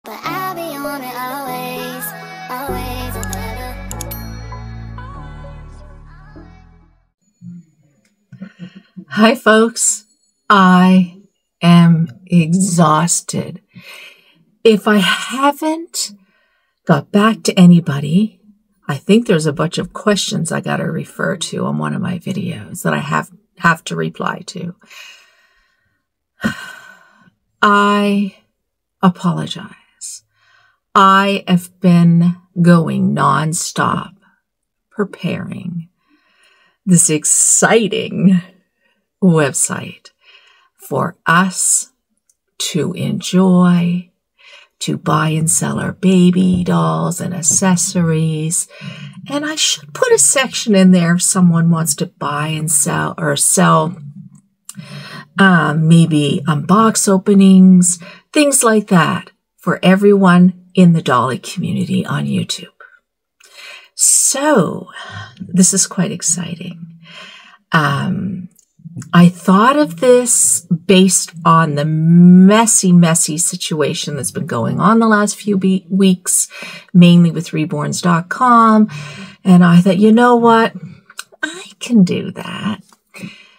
But I'll be on it always, always and ever. Hi folks, I am exhausted. If I haven't got back to anybody, I think there's a bunch of questions I got to refer to on one of my videos that I have to reply to. I apologize. I have been going nonstop preparing this exciting website for us to enjoy, to buy and sell our baby dolls and accessories. And I should put a section in there if someone wants to buy and sell or sell maybe box openings, things like that for everyone in the dolly community on YouTube. So this is quite exciting. I thought of this based on the messy situation that's been going on the last few weeks, mainly with reborns.com. And I thought, you know what? I can do that.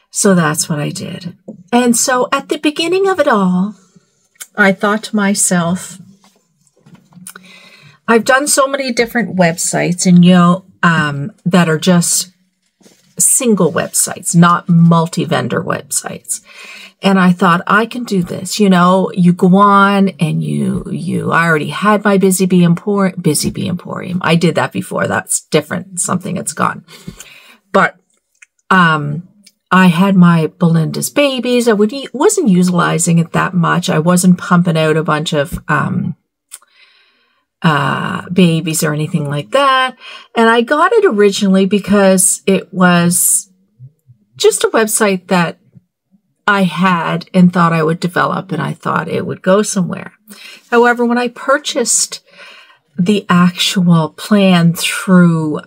So that's what I did. And so at the beginning of it all, I thought to myself, I've done so many different websites and, that are just single websites, not multi-vendor websites. And I thought I can do this. You go on and I already had my Busy Bee Emporium. I did that before. That's different. Something that's gone. But, I had my Belinda's Babies. I wasn't utilizing it that much. I wasn't pumping out a bunch of, babies or anything like that. And I got it originally because it was just a website that I had and thought I would develop, and I thought it would go somewhere. However, when I purchased the actual plan through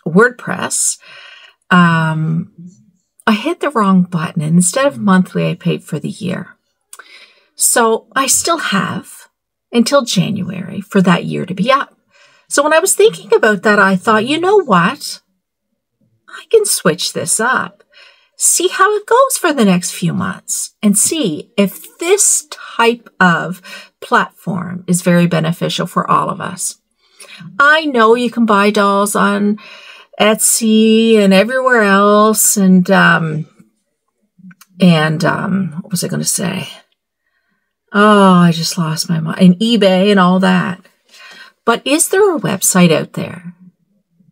WordPress, I hit the wrong button, and instead of monthly, I paid for the year. So I still have until January for that year to be up. So when I was thinking about that, I thought, you know what? I can switch this up, see how it goes for the next few months, and see if this type of platform is very beneficial for all of us. I know you can buy dolls on Etsy and everywhere else, and what was I going to say? Oh, I just lost my mind. And eBay and all that. But is there a website out there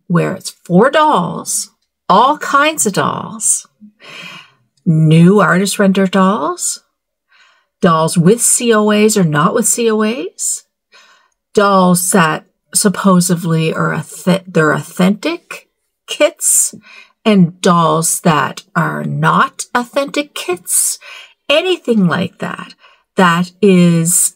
where it's for dolls, all kinds of dolls, new artist render dolls, dolls with COAs or not with COAs, dolls that supposedly are they're authentic kits, and dolls that are not authentic kits, anything like that, that is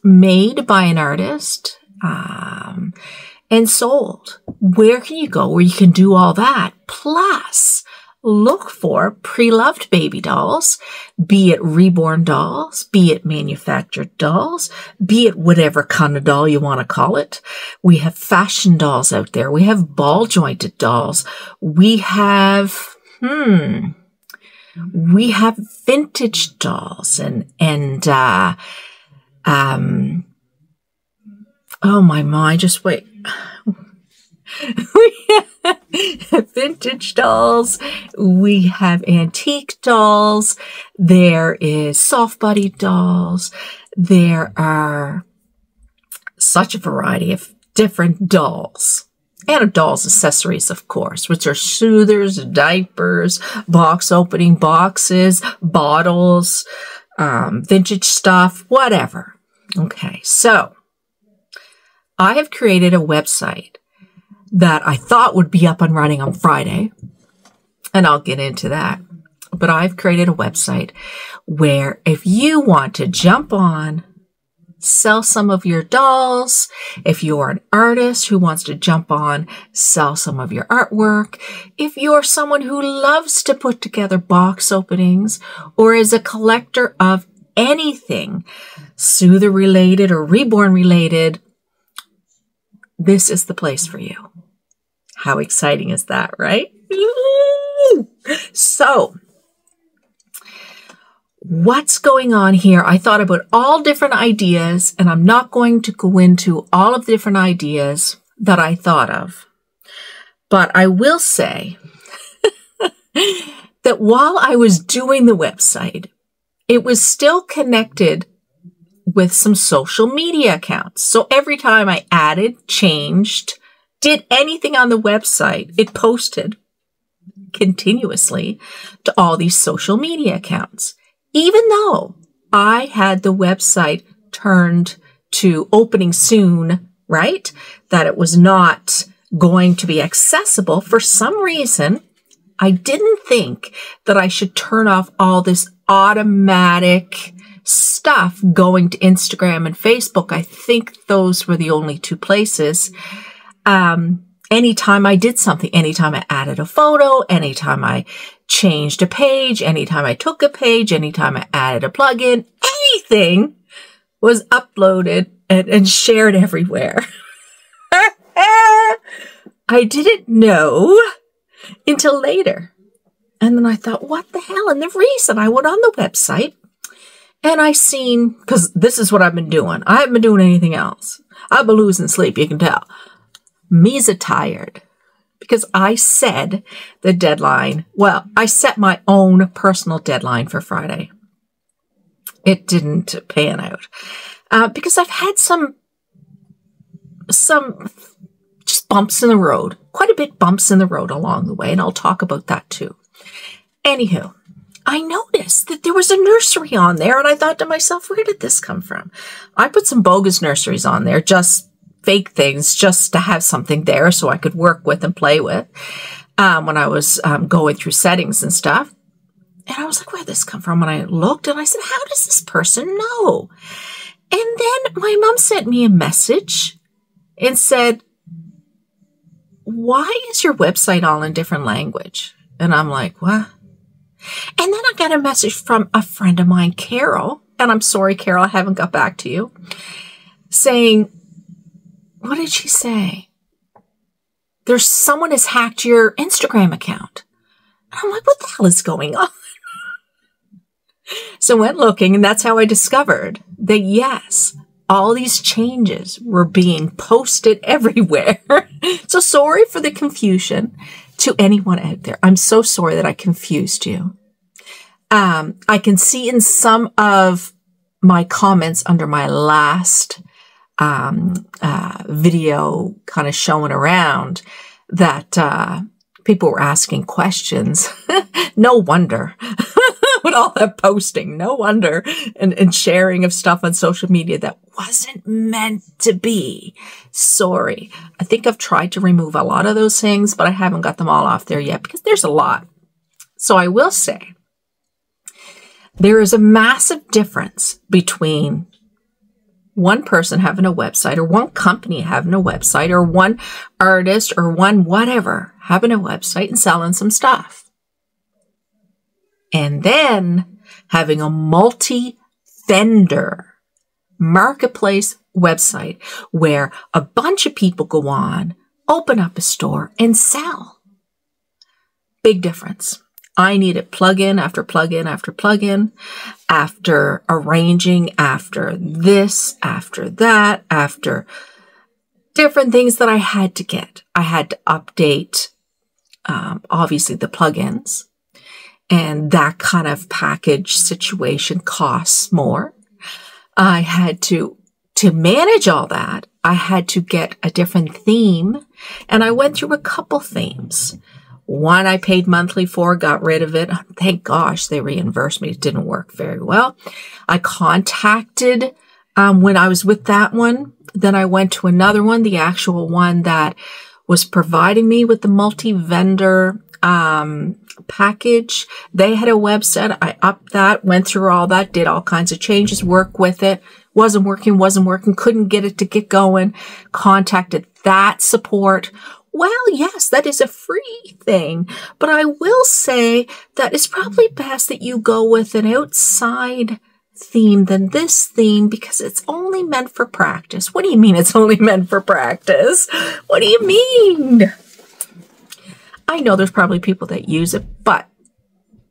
made by an artist and sold. Where can you go where you can do all that? Plus, look for pre-loved baby dolls, be it reborn dolls, be it manufactured dolls, be it whatever kind of doll you want to call it. We have fashion dolls out there. We have ball jointed dolls. We have, vintage dolls and oh my mind, just wait. We have vintage dolls. We have antique dolls. There is soft-bodied dolls. There are such a variety of different dolls. And dolls accessories, of course, which are soothers, diapers, box opening boxes, bottles, vintage stuff, whatever. Okay, so I have created a website that I thought would be up and running on Friday, and I'll get into that. But I've created a website where if you want to jump on, sell some of your dolls. If you're an artist who wants to jump on, sell some of your artwork. If you're someone who loves to put together box openings or is a collector of anything Soother related or Reborn related, this is the place for you. How exciting is that, right? So, what's going on here? I thought about all different ideas, and I'm not going to go into all of the different ideas that I thought of. But I will say that while I was doing the website, it was still connected with some social media accounts. So every time I added, changed, did anything on the website, it posted continuously to all these social media accounts. Even though I had the website turned to opening soon, right? That it was not going to be accessible for some reason, I didn't think that I should turn off all this automatic stuff going to Instagram and Facebook. I think those were the only two places. Anytime I did something, anytime I added a photo, anytime I changed a page, anytime I took a page, anytime I added a plugin, anything was uploaded and shared everywhere. I didn't know until later. And then I thought, what the hell? And the reason I went on the website and I seen, because this is what I've been doing. I haven't been doing anything else. I've been losing sleep, you can tell. Me's tired because I said the deadline. Well, I set my own personal deadline for Friday. It didn't pan out because I've had some just bumps in the road, quite a bit bumps in the road along the way. And I'll talk about that too. Anywho, I noticed that there was a nursery on there and I thought to myself, where did this come from? I put some bogus nurseries on there, just fake things, just to have something there so I could work with and play with when I was going through settings and stuff. And I was like, where did this come from? And I looked and I said, how does this person know? And then my mom sent me a message and said, why is your website all in different language? And I'm like, what? And then I got a message from a friend of mine, Carol, and I'm sorry, Carol, I haven't got back to you, saying, what did she say? There's someone has hacked your Instagram account. And I'm like, what the hell is going on? So I went looking, and that's how I discovered that, yes, all these changes were being posted everywhere. So sorry for the confusion to anyone out there. I'm so sorry that I confused you. I can see in some of my comments under my last video kind of showing around that people were asking questions. No wonder. With all that posting, no wonder, and sharing of stuff on social media that wasn't meant to be. Sorry. I think I've tried to remove a lot of those things, but I haven't got them all off there yet because there's a lot. So I will say there is a massive difference between one person having a website or one company having a website or one artist or one whatever having a website and selling some stuff. And then having a multi-vendor marketplace website where a bunch of people go on, open up a store, and sell. Big difference. I needed plugin after plugin after plugin, after arranging, after this, after that, after different things that I had to get. I had to update, obviously, the plugins. And that kind of package situation costs more. I had to manage all that, I had to get a different theme. And I went through a couple themes. One I paid monthly for, got rid of it. Thank gosh, they reimbursed me. It didn't work very well. I contacted, when I was with that one, then I went to another one, the actual one that was providing me with the multi-vendor package. They had a website. I upped that, went through all that, did all kinds of changes, work with it. Wasn't working, couldn't get it to get going. Contacted that support. Well, yes, that is a free thing, but I will say that it's probably best that you go with an outside theme than this theme because it's only meant for practice. What do you mean it's only meant for practice? What do you mean? I know there's probably people that use it, but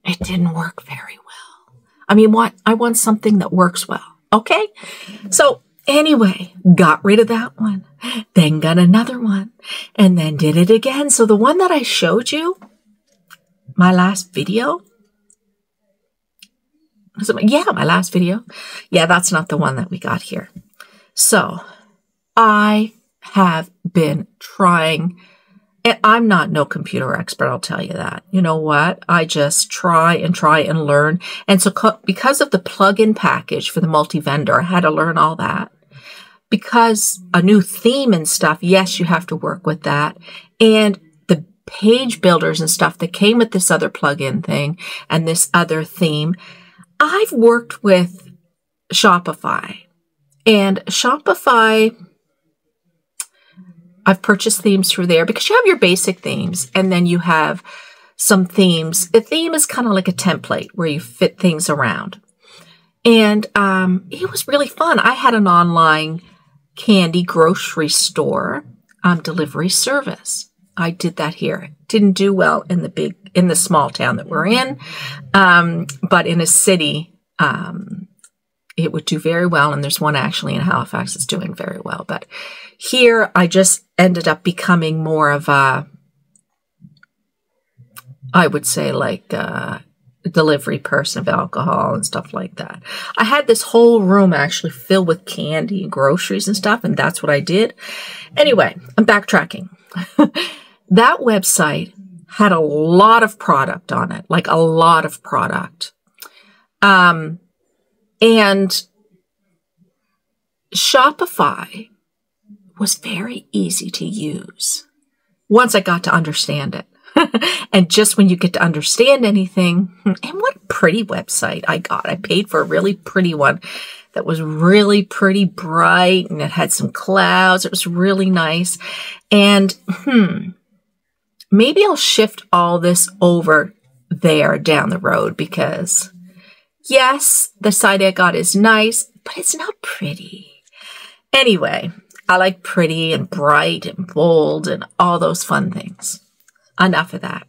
it didn't work very well. I mean, I want something that works well. Okay? So anyway, got rid of that one, then got another one, and then did it again. So the one that I showed you, my last video, my last video. Yeah, that's not the one that we got here. So I have been trying, and I'm not no computer expert, I'll tell you that. You know what? I just try and learn. And so because of the plugin package for the multi-vendor, I had to learn all that. Because a new theme and stuff, yes, you have to work with that. And the page builders and stuff that came with this other plugin thing and this other theme, I've worked with Shopify. And Shopify, I've purchased themes through there because you have your basic themes and then you have some themes. A theme is kind of like a template where you fit things around. And it was really fun. I had an online candy grocery store delivery service. I did that here. Didn't do well in the small town that we're in, but in a city, it would do very well. And there's one actually in Halifax that's doing very well. But here, I just ended up becoming more of a, I would say, like a delivery person of alcohol and stuff like that. I had this whole room actually filled with candy and groceries and stuff, and that's what I did. Anyway, I'm backtracking. That website had a lot of product on it, like a lot of product. And Shopify was very easy to use once I got to understand it. And just when you get to understand anything, and what a pretty website I got. I paid for a really pretty one that was really pretty bright and it had some clouds. It was really nice. And maybe I'll shift all this over there down the road because yes, the site I got is nice, but it's not pretty. Anyway, I like pretty and bright and bold and all those fun things. Enough of that.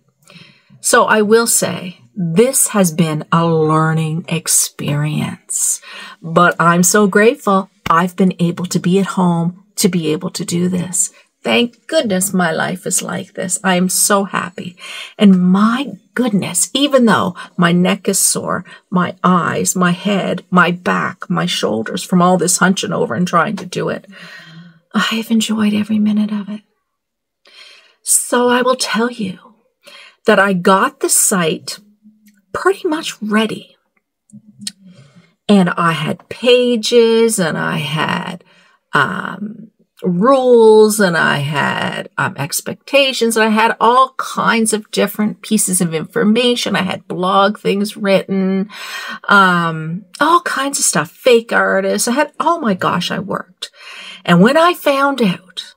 So I will say this has been a learning experience, but I'm so grateful I've been able to be at home to be able to do this. Thank goodness my life is like this. I am so happy. And my goodness, even though my neck is sore, my eyes, my head, my back, my shoulders from all this hunching over and trying to do it, I have enjoyed every minute of it. So I will tell you that I got the site pretty much ready. And I had pages and I had rules and I had expectations and I had all kinds of different pieces of information. I had blog things written, all kinds of stuff, fake artists. I had, oh my gosh, I worked. And when I found out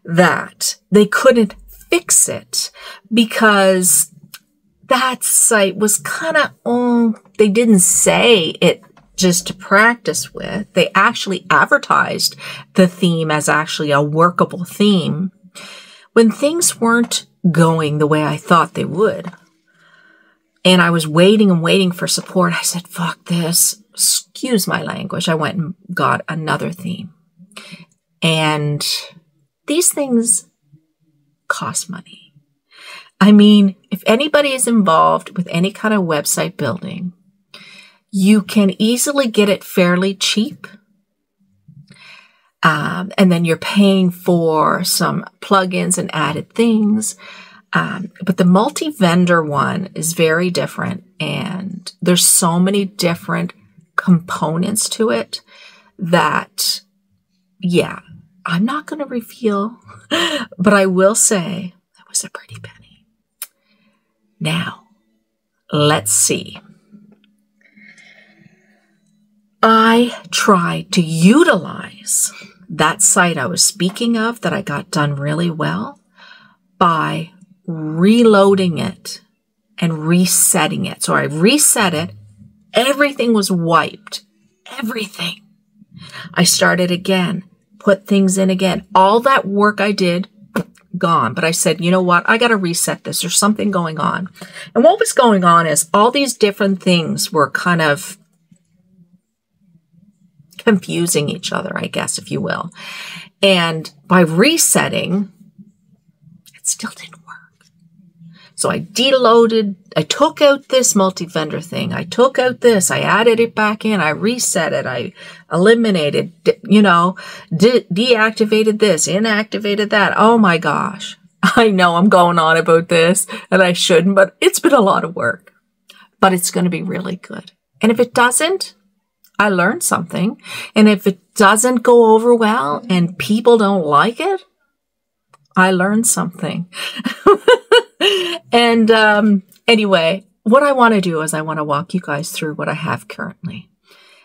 that they couldn't fix it because that site was kind of, they didn't say it just to practice with. They actually advertised the theme as actually a workable theme. When things weren't going the way I thought they would, and I was waiting and waiting for support, I said, fuck this. Excuse my language. I went and got another theme. And these things cost money. I mean, if anybody is involved with any kind of website building, you can easily get it fairly cheap. And then you're paying for some plugins and added things. But the multi-vendor one is very different. And there's so many different components to it that, yeah, I'm not going to reveal, but I will say that was a pretty penny. Now, let's see. I tried to utilize that site I was speaking of that I got done really well by reloading it and resetting it. So I reset it Everything was wiped. Everything. I started again, put things in again. All that work I did, gone. But I said, you know what? I got to reset this. There's something going on. And what was going on is all these different things were kind of confusing each other, I guess, if you will. And by resetting, it still didn't work. So I deloaded, I took out this multi-vendor thing. I took out this, I added it back in, I reset it, I eliminated, deactivated this, inactivated that. Oh my gosh. I know I'm going on about this and I shouldn't, but it's been a lot of work. But it's going to be really good. And if it doesn't, I learned something. And if it doesn't go over well and people don't like it, I learned something. And anyway, what I want to do is I want to walk you guys through what I have currently.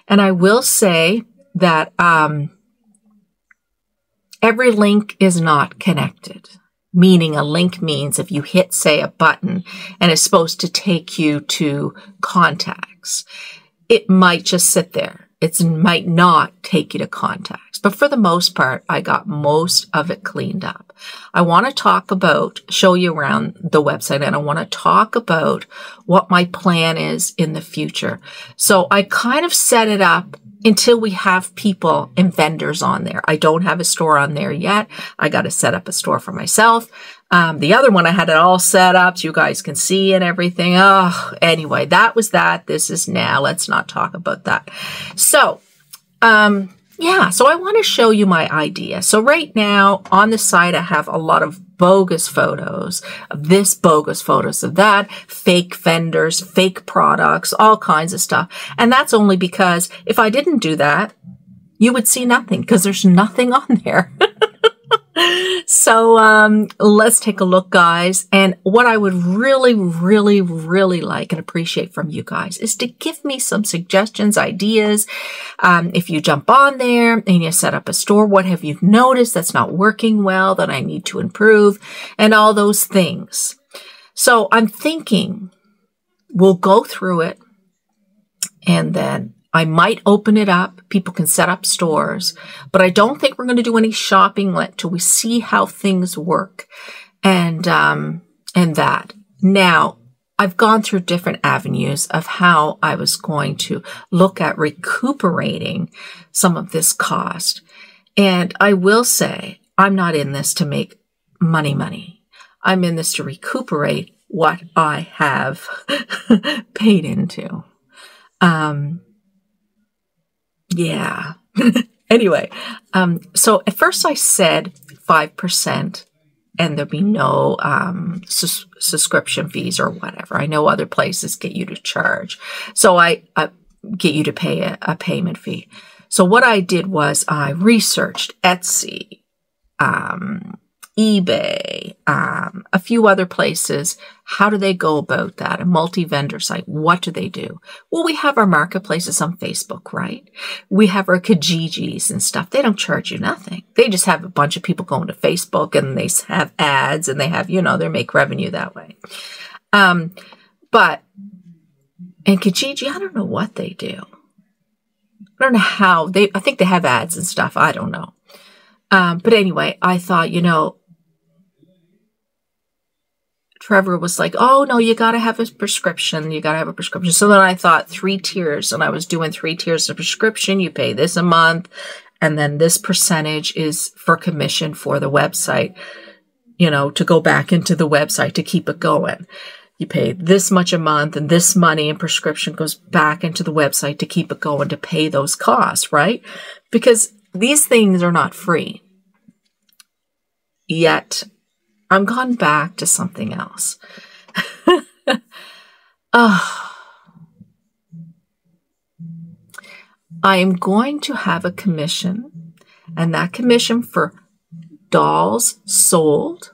And I will say that every link is not connected. Meaning a link means if you hit, say, a button and it's supposed to take you to contacts, it might just sit there. It might not take you to contacts. But for the most part, I got most of it cleaned up. I want to talk about, show you around the website, and I want to talk about what my plan is in the future. So I kind of set it up until we have people and vendors on there. I don't have a store on there yet. I got to set up a store for myself. The other one, I had it all set up so you guys can see and everything. Oh, anyway, that was that. This is now. Let's not talk about that. So, yeah, so I want to show you my idea. So right now on the site, I have a lot of bogus photos of this, bogus photos of that, fake vendors, fake products, all kinds of stuff. And that's only because if I didn't do that, you would see nothing because there's nothing on there. So let's take a look, guys. And what I would really, really, really like and appreciate from you guys is to give me some suggestions, ideas. If you jump on there and you set up a store, what have you noticed that's not working well that I need to improve, and all those things. So I'm thinking we'll go through it, and then I might open it up. People can set up stores, but I don't think we're going to do any shopping until we see how things work and that. Now, I've gone through different avenues of how I was going to look at recuperating some of this cost. And I will say, I'm not in this to make money. I'm in this to recuperate what I have paid into. Yeah. Anyway, so at first I said 5% and there'd be no subscription fees or whatever. I know other places get you to charge. So I get you to pay a payment fee. So what I did was I researched Etsy, eBay, a few other places. How do they go about that? A multi-vendor site. What do they do? Well, we have our marketplaces on Facebook, right? We have our Kijijis and stuff. They don't charge you nothing. They just have a bunch of people going to Facebook and they have ads and they have, they make revenue that way. But in Kijiji, I don't know what they do. I don't know how I think they have ads and stuff. I don't know. But anyway, I thought, Trevor was like, oh, no, you got to have a prescription. You got to have a prescription. So then I thought 3 tiers, and I was doing 3 tiers of prescription. You pay this a month, and then this percentage is for commission for the website, to go back into the website to keep it going. You pay this much a month, and this money and prescription goes back into the website to keep it going to pay those costs, right? Because these things are not free. Yet, I'm gone back to something else. I am going to have a commission, and that commission for dolls sold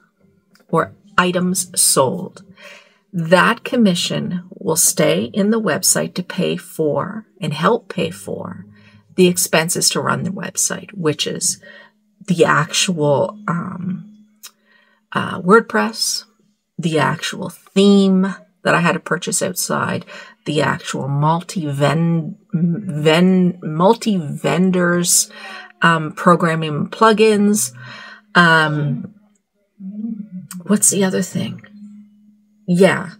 or items sold, that commission will stay in the website to pay for and help pay for the expenses to run the website, which is the actual WordPress, the actual theme that I had to purchase outside, the actual multi-vendors, programming plugins. What's the other thing? Yeah,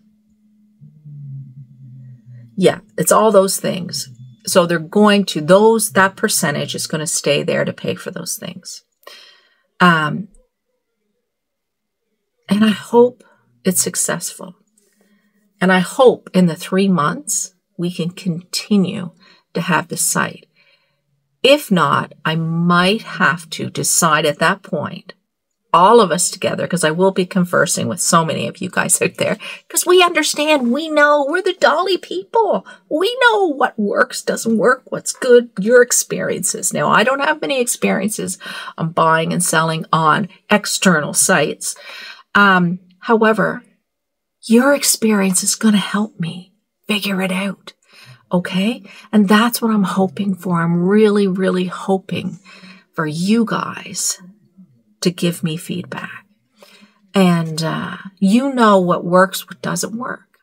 it's all those things. So they're going to, that percentage is going to stay there to pay for those things. And I hope it's successful. And I hope in the 3 months we can continue to have the site. If not, I might have to decide at that point, all of us together, because I will be conversing with so many of you guys out there, because we understand, we know, we're the Dolly people. We know what works, doesn't work, what's good, your experiences. Now, I don't have many experiences on buying and selling on external sites. However, your experience is going to help me figure it out. Okay? And that's what I'm hoping for. I'm really, really hoping for you guys to give me feedback. And you know what works, what doesn't work.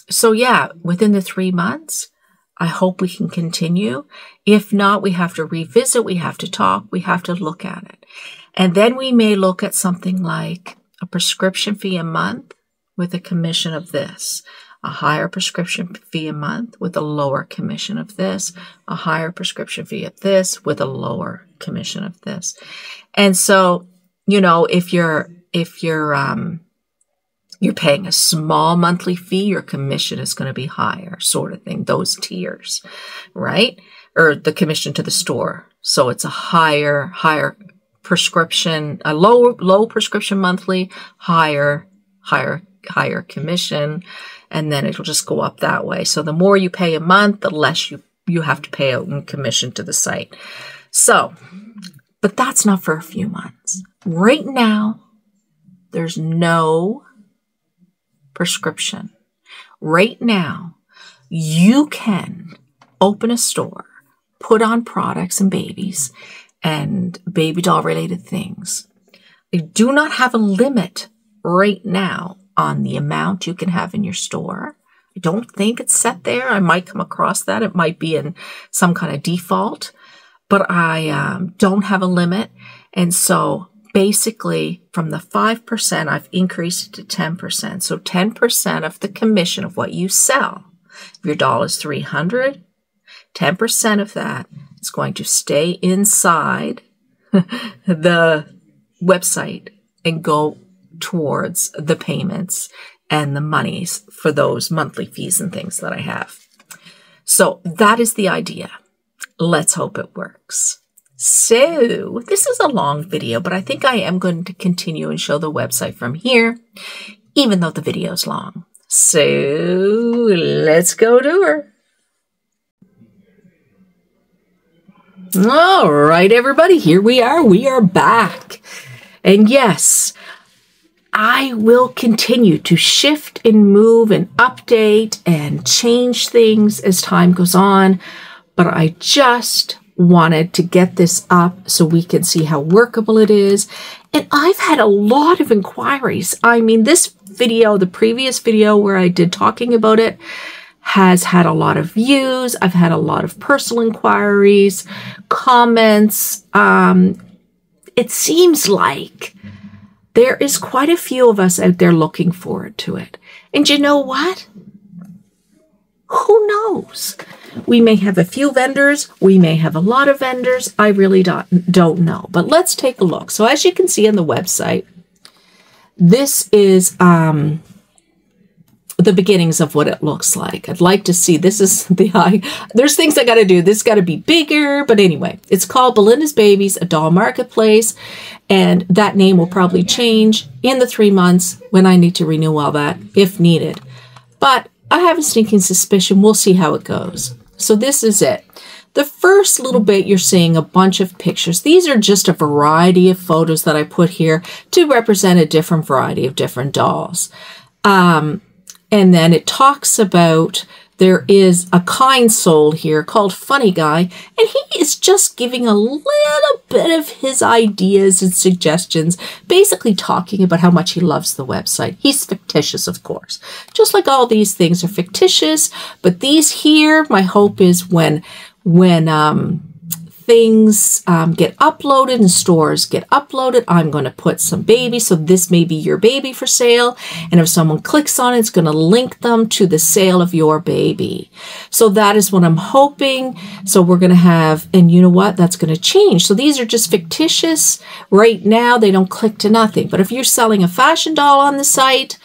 So yeah, within the 3 months, I hope we can continue. If not, we have to revisit, we have to talk, we have to look at it. And then we may look at something like a prescription fee a month with a commission of this, a higher prescription fee a month with a lower commission of this, a higher prescription fee of this with a lower commission of this. And so, you know, if you're paying a small monthly fee, your commission is going to be higher, sort of thing, those tiers, right? Or the commission to the store. So it's a higher prescription, a low prescription monthly, higher commission, and then it'll just go up that way. So the more you pay a month, the less you have to pay out in commission to the site. So, but that's not for a few months. Right now, there's no prescription. Right now, you can open a store, put on products and babies and baby doll related things. I do not have a limit right now on the amount you can have in your store. I don't think it's set there. I might come across that. It might be in some kind of default, but I don't have a limit. And so basically from the 5%, I've increased it to 10%. So 10% of the commission of what you sell. If your doll is $300, 10% of that is going to stay inside the website and go towards the payments and the monies for those monthly fees and things that I have. So that is the idea. Let's hope it works. So this is a long video, but I think I am going to continue and show the website from here, even though the video is long. So let's go to her. All right, everybody, here we are. We are back. And yes, I will continue to shift and move and update and change things as time goes on. But I just wanted to get this up so we can see how workable it is. And I've had a lot of inquiries. I mean, this video, the previous video where I did talking about it, has had a lot of views. I've had a lot of personal inquiries, comments. It seems like there is quite a few of us out there looking forward to it. And you know what? Who knows? We may have a few vendors. We may have a lot of vendors. I really don't know. But let's take a look. So as you can see on the website, this is the beginnings of what it looks like. I'd like to see, this is the there's things I got to do. This got to be bigger. But anyway, it's called Belinda's Babies, a doll marketplace. And that name will probably change in the 3 months when I need to renew all that if needed. But I have a sneaking suspicion we'll see how it goes. So this is it. The first little bit, you're seeing a bunch of pictures. These are just a variety of photos that I put here to represent a different variety of different dolls. And then it talks about there is a kind soul here called Funny Guy, and he is just giving a little bit of his ideas and suggestions, basically talking about how much he loves the website. He's fictitious, of course, just like all these things are fictitious. But these here, my hope is when things get uploaded and stores get uploaded, I'm going to put some baby. So this may be your baby for sale. And if someone clicks on it, it's going to link them to the sale of your baby. So that is what I'm hoping. So we're going to have, and you know what? That's going to change. So these are just fictitious. Right now, they don't click to nothing. But if you're selling a fashion doll on the site,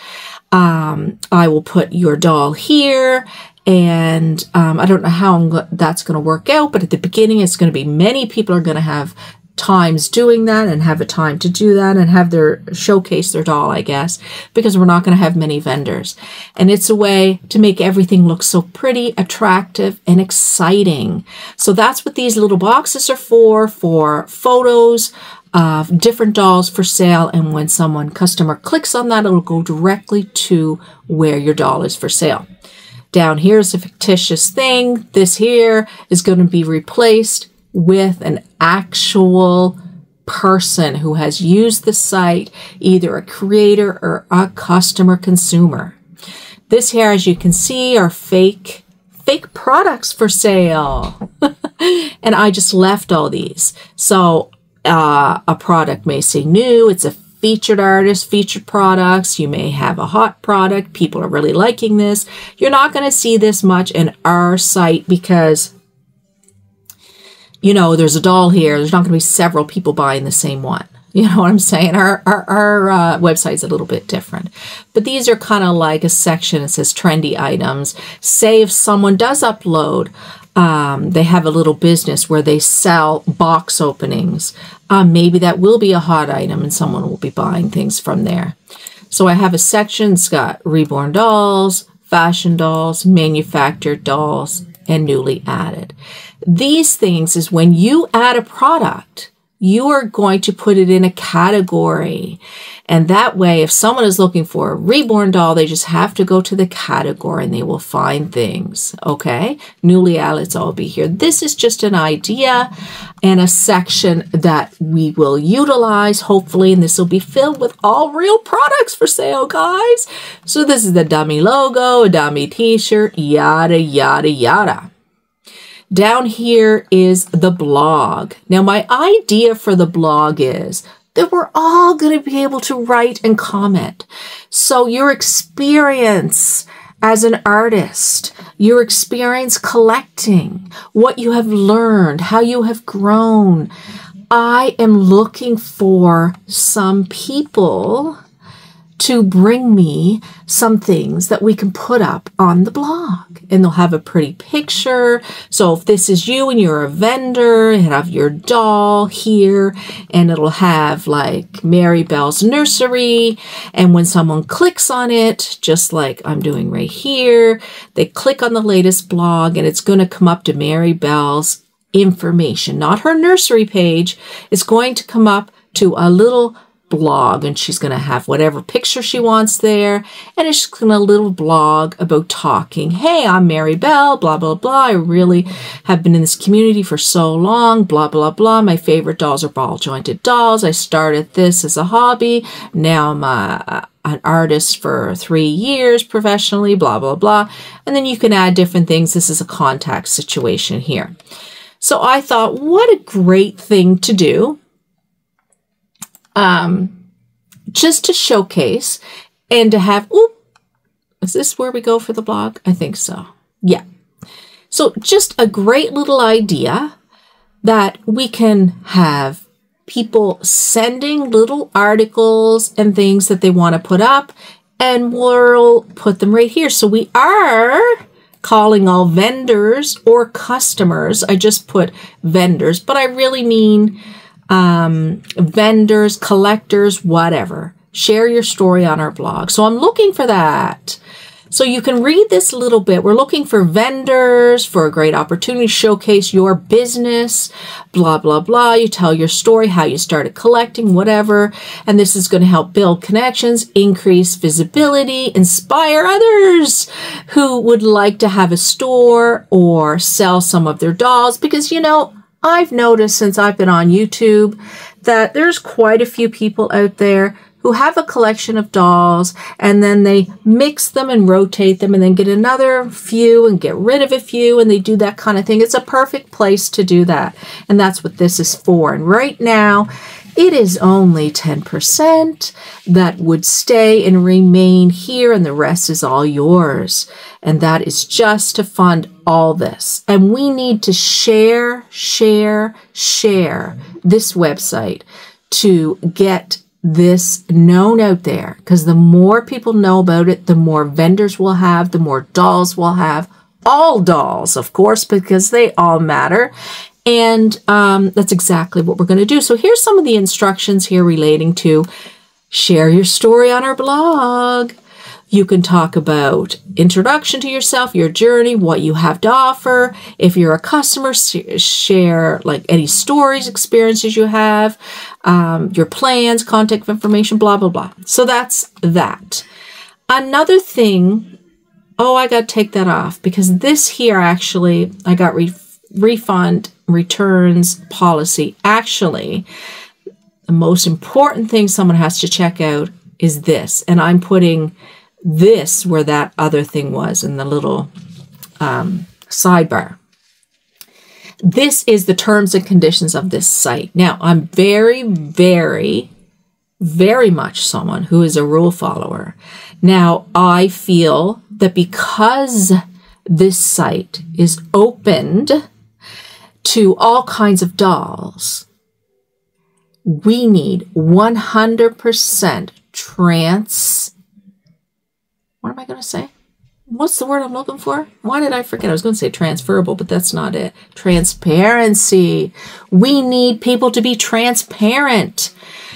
I will put your doll here. And I don't know how that's going to work out, but at the beginning, it's going to be many people are going to have times doing that and have a time to do that and have their showcase their doll, I guess, because we're not going to have many vendors. And it's a way to make everything look so pretty, attractive, and exciting. So that's what these little boxes are for photos of different dolls for sale. And when customer clicks on that, it'll go directly to where your doll is for sale. Down here is a fictitious thing. This here is going to be replaced with an actual person who has used the site, either a creator or a customer consumer. This here, as you can see, are fake products for sale. And I just left all these. So a product may say new, it's a featured artist, featured products. You may have a hot product. People are really liking this. You're not going to see this much in our site because, you know, there's a doll here. There's not going to be several people buying the same one. You know what I'm saying? Our website's a little bit different. But these are kind of like a section that says trendy items. Say if someone does upload, they have a little business where they sell box openings. Maybe that will be a hot item and someone will be buying things from there. So I have a section. It's got reborn dolls, fashion dolls, manufactured dolls, and newly added. These things is when you add a product, you are going to put it in a category. And that way, if someone is looking for a reborn doll, they just have to go to the category and they will find things. Okay? Newly added, let's all be here. This is just an idea and a section that we will utilize, hopefully, and this will be filled with all real products for sale, guys. So this is the dummy logo, a dummy t-shirt, yada, yada, yada. Down here is the blog. Now, my idea for the blog is that we're all going to be able to write and comment. So your experience as an artist, your experience collecting, what you have learned, how you have grown. I am looking for some people to bring me some things that we can put up on the blog. And they'll have a pretty picture. So if this is you and you're a vendor, you have your doll here, and it'll have like Mary Bell's Nursery. And when someone clicks on it, just like I'm doing right here, they click on the latest blog and it's going to come up to Mary Bell's information, not her nursery page. It's going to come up to a little blog, and she's going to have whatever picture she wants there, and it's just going to a little blog about talking. Hey, I'm Mary Bell, blah, blah, blah. I really have been in this community for so long, blah, blah, blah. My favorite dolls are ball jointed dolls. I started this as a hobby. Now I'm an artist for 3 years professionally, blah, blah, blah. And then you can add different things. This is a contact situation here. So I thought, what a great thing to do. Just to showcase and to have, is this where we go for the blog? I think so. Yeah. So just a great little idea that we can have people sending little articles and things that they want to put up, and we'll put them right here. So we are calling all vendors or customers. I just put vendors, but I really mean vendors, collectors, whatever. Share your story on our blog. So I'm looking for that. So you can read this a little bit. We're looking for vendors for a great opportunity, showcase your business, blah, blah, blah. You tell your story, how you started collecting, whatever. And this is going to help build connections, increase visibility, inspire others who would like to have a store or sell some of their dolls. Because, you know, I've noticed since I've been on YouTube that there's quite a few people out there who have a collection of dolls and then they mix them and rotate them and then get another few and get rid of a few, and they do that kind of thing. It's a perfect place to do that. And that's what this is for. And right now, it is only 10% that would stay and remain here, and the rest is all yours. And that is just to fund all this. And we need to share this website to get this known out there, because the more people know about it, the more vendors we'll have, the more dolls we'll have. All dolls, of course, because they all matter. And that's exactly what we're going to do. So here's some of the instructions here relating to share your story on our blog. You can talk about introduction to yourself, your journey, what you have to offer. If you're a customer, share like any stories, experiences you have, your plans, contact information, blah, blah, blah. So that's that. Another thing, oh, I got to take that off because this here actually, I got refund returns policy. Actually, the most important thing someone has to check out is this. And I'm putting this where that other thing was in the little sidebar. This is the terms and conditions of this site. Now, I'm very, very, very much someone who is a rule follower. Now, I feel that because this site is opened to all kinds of dolls, we need 100% what am I going to say? What's the word I'm looking for? Why did I forget? I was going to say transferable, but that's not it. Transparency. We need people to be transparent.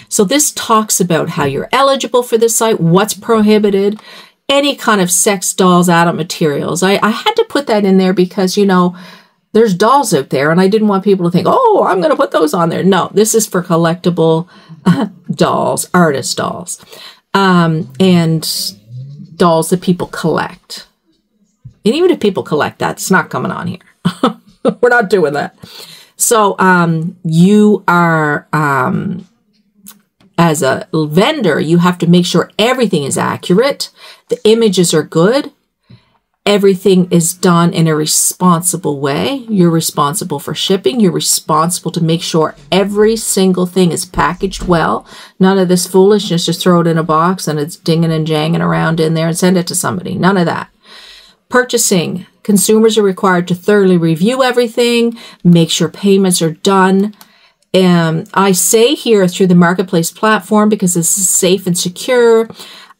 So this talks about how you're eligible for this site, what's prohibited, any kind of sex dolls, adult materials. I had to put that in there because, you know, there's dolls out there and I didn't want people to think, oh, I'm going to put those on there. No, this is for collectible dolls, artist dolls, and dolls that people collect. And even if people collect that, it's not coming on here. We're not doing that. So you are, as a vendor, you have to make sure everything is accurate. The images are good. Everything is done in a responsible way. You're responsible for shipping. You're responsible to make sure every single thing is packaged well. None of this foolishness, just throw it in a box and it's dinging and janging around in there and send it to somebody. None of that. Purchasing. Consumers are required to thoroughly review everything, make sure payments are done. I say here through the marketplace platform because this is safe and secure.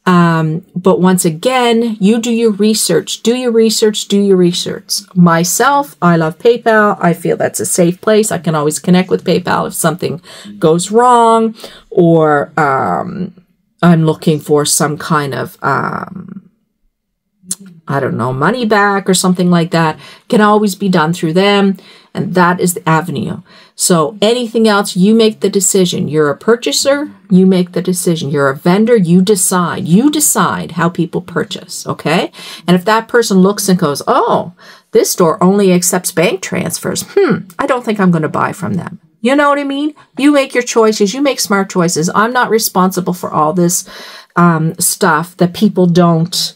But once again, you do your research, do your research. Myself, I love PayPal. I feel that's a safe place. I can always connect with PayPal if something goes wrong or, I'm looking for some kind of, I don't know, money back or something like that. Can always be done through them. And that is the avenue. So anything else, you make the decision. You're a purchaser, you make the decision. You're a vendor, you decide. You decide how people purchase, okay? And if that person looks and goes, oh, this store only accepts bank transfers. I don't think I'm going to buy from them. You know what I mean? You make your choices. You make smart choices. I'm not responsible for all this stuff that people don't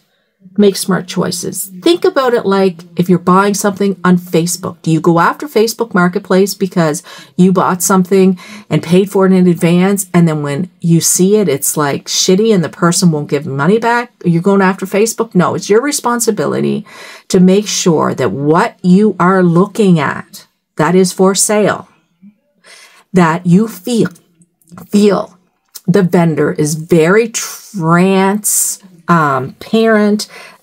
make smart choices. Think about it like if you're buying something on Facebook. Do you go after Facebook Marketplace because you bought something and paid for it in advance, and then when you see it, it's like shitty and the person won't give money back? Are you going after Facebook? No, it's your responsibility to make sure that what you are looking at that is for sale, that you feel the vendor is very transparent,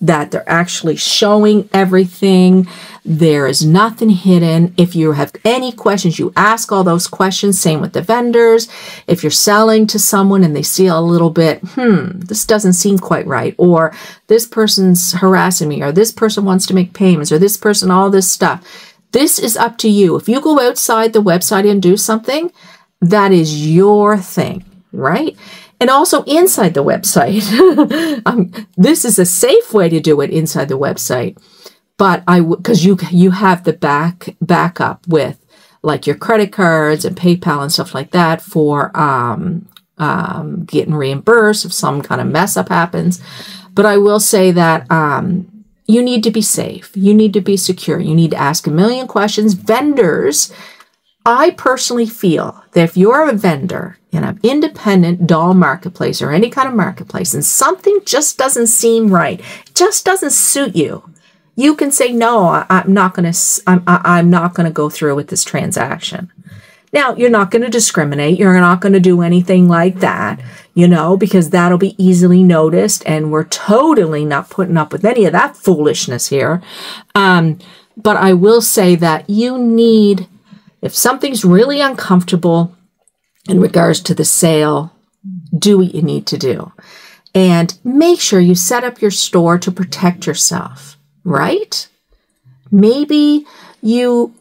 that they're actually showing everything, There is nothing hidden. If you have any questions, you ask all those questions. Same with the vendors. If you're selling to someone and they see a little bit, this doesn't seem quite right, or this person's harassing me, or this person wants to make payments, or this person, all this stuff. This is up to you. If you go outside the website and do something, that is your thing, right? And also inside the website. This is a safe way to do it inside the website. But because you have the backup with like your credit cards and PayPal and stuff like that for getting reimbursed if some kind of mess up happens. But I will say that you need to be safe. You need to be secure. You need to ask a million questions. Vendors, I personally feel that if you're a vendor in an independent doll marketplace or any kind of marketplace and something just doesn't seem right, just doesn't suit you, you can say, no, I'm not going to go through with this transaction. Now, you're not going to discriminate. You're not going to do anything like that, because that'll be easily noticed. And we're totally not putting up with any of that foolishness here. But I will say that you need, if something's really uncomfortable in regards to the sale, do what you need to do. And make sure you set up your store to protect yourself, right? Maybe you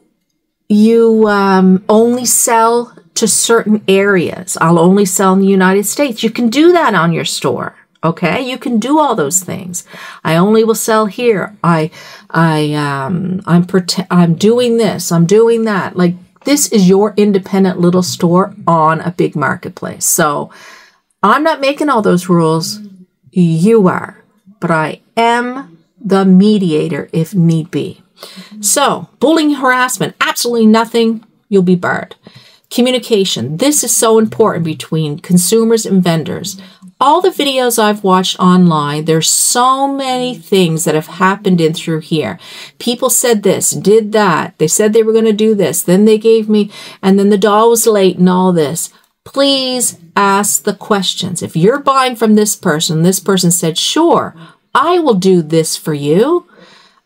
only sell to certain areas. I'll only sell in the United States. You can do that on your store. Okay, you can do all those things. I only will sell here. I'm doing this. I'm doing that. Like, this is your independent little store on a big marketplace. So I'm not making all those rules. You are. But I am the mediator if need be. So bullying, harassment, absolutely nothing. You'll be barred. Communication. This is so important between consumers and vendors. All the videos I've watched online, there's so many things that have happened in through here. People said this, did that. They said they were going to do this. Then they gave me, and then the doll was late and all this. Please ask the questions. If you're buying from this person said, sure, I will do this for you.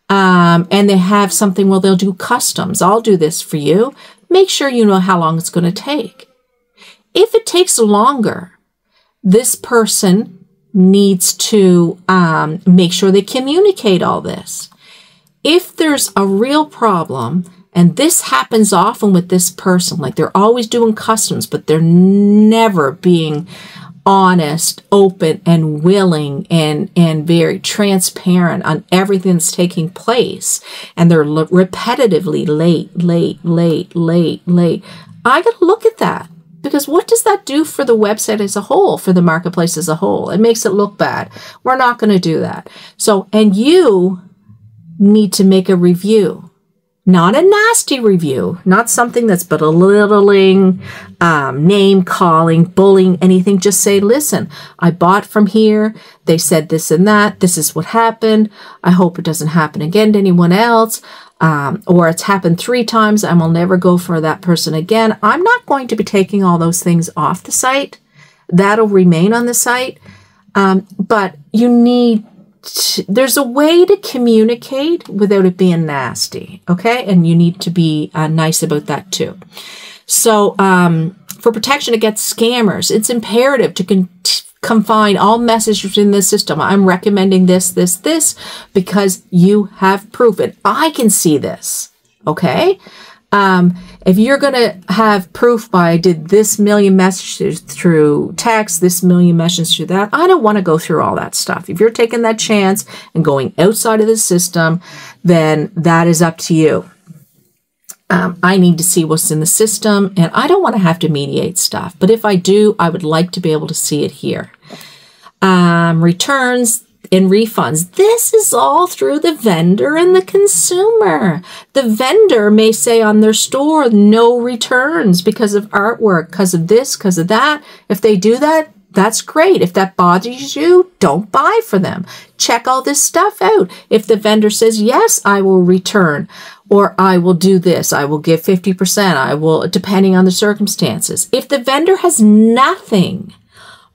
And they have something, well, they'll do customs. I'll do this for you. Make sure you know how long it's going to take. If it takes longer, this person needs to make sure they communicate all this. If there's a real problem, and this happens often with this person, like they're always doing customs, but they're never being honest, open, and willing, and very transparent on everything that's taking place, and they're repetitively late. I got to look at that. Because what does that do for the website as a whole, for the marketplace as a whole? It makes it look bad. We're not going to do that. So, and you need to make a review, not a nasty review, not something that's belittling, name calling, bullying, anything. Just say, listen, I bought from here. They said this and that. This is what happened. I hope it doesn't happen again to anyone else. Or it's happened 3 times and will never go for that person again. I'm not going to be taking all those things off the site. That'll remain on the site. But you need there's a way to communicate without it being nasty. Okay. And you need to be nice about that too. So, for protection against scammers, it's imperative to confine all messages in the system. I'm recommending this, because you have proof, and I can see this. Okay. If you're going to have proof by I did this million messages through text, this million messages through that, I don't want to go through all that stuff. If you're taking that chance and going outside of the system, then that is up to you. I need to see what's in the system, and I don't want to have to mediate stuff. But if I do, I would like to be able to see it here. Returns and refunds. This is all through the vendor and the consumer. The vendor may say on their store, no returns because of artwork, because of this, because of that. If they do that, that's great. If that bothers you, don't buy for them. Check all this stuff out. If the vendor says, yes, I will return, or I will do this, I will give 50%, I will, depending on the circumstances. If the vendor has nothing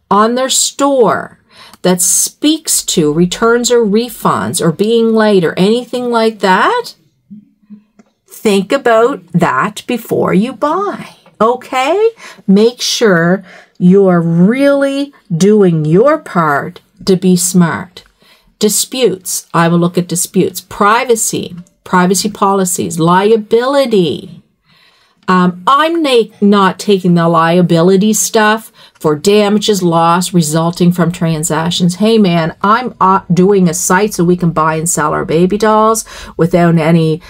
on their store that speaks to returns or refunds or being late or anything like that, think about that before you buy, okay? Make sure you're really doing your part to be smart. Disputes, I will look at disputes. Privacy policies, liability. I'm not taking the liability stuff for damages, loss resulting from transactions. Hey man, I'm doing a site so we can buy and sell our baby dolls without any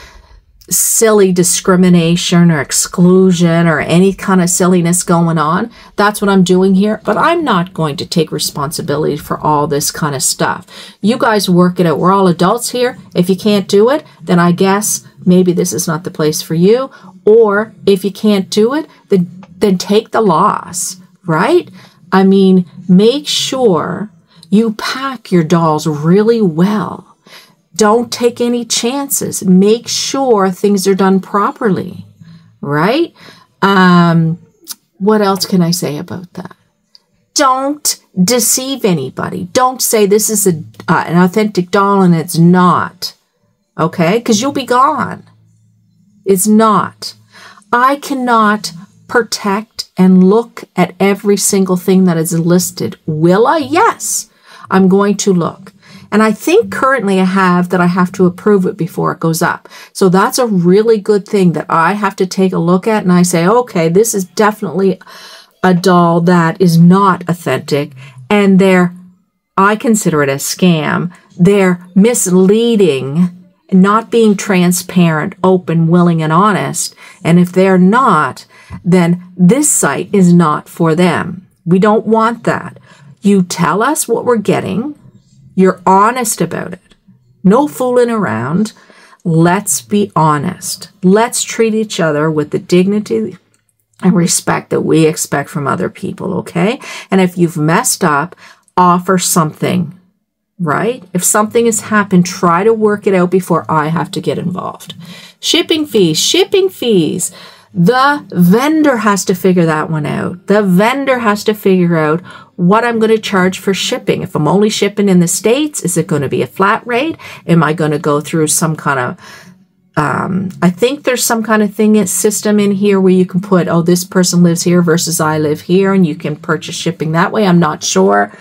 silly discrimination or exclusion or any kind of silliness going on. That's what I'm doing here, but I'm not going to take responsibility for all this kind of stuff. You guys work it out. We're all adults here. If you can't do it, then I guess maybe this is not the place for you. Or if you can't do it, then take the loss, right? I mean, make sure you pack your dolls really well. Don't take any chances. Make sure things are done properly, right? What else can I say about that? Don't deceive anybody. Don't say this is an authentic doll and it's not, okay? Because you'll be gone. It's not. I cannot protect and look at every single thing that is listed. Will I? Yes, I'm going to look. And I think currently I have to approve it before it goes up. So that's a really good thing that I have to take a look at. And I say, okay, this is definitely a doll that is not authentic. And I consider it a scam. They're misleading, not being transparent, open, willing, and honest. And if they're not, then this site is not for them. We don't want that. You tell us what we're getting. You're honest about it. No fooling around. Let's be honest. Let's treat each other with the dignity and respect that we expect from other people, okay? And if you've messed up, offer something, right? If something has happened, try to work it out before I have to get involved. Shipping fees. The vendor has to figure that one out. The vendor has to figure out what I'm going to charge for shipping. If I'm only shipping in the States, is it going to be a flat rate? Am I going to go through some kind of, I think there's some kind of system in here where you can put, oh, this person lives here versus I live here, and you can purchase shipping that way. I'm not sure.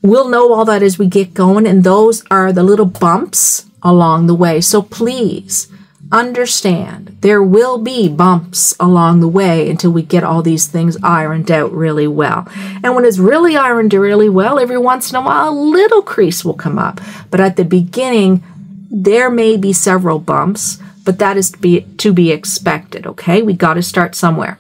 We'll know all that as we get going, and those are the little bumps along the way. So please, understand, there will be bumps along the way until we get all these things ironed out really well. And when it's really ironed really well, every once in a while, a little crease will come up. But at the beginning, there may be several bumps, but that is to be expected, okay? We got to start somewhere.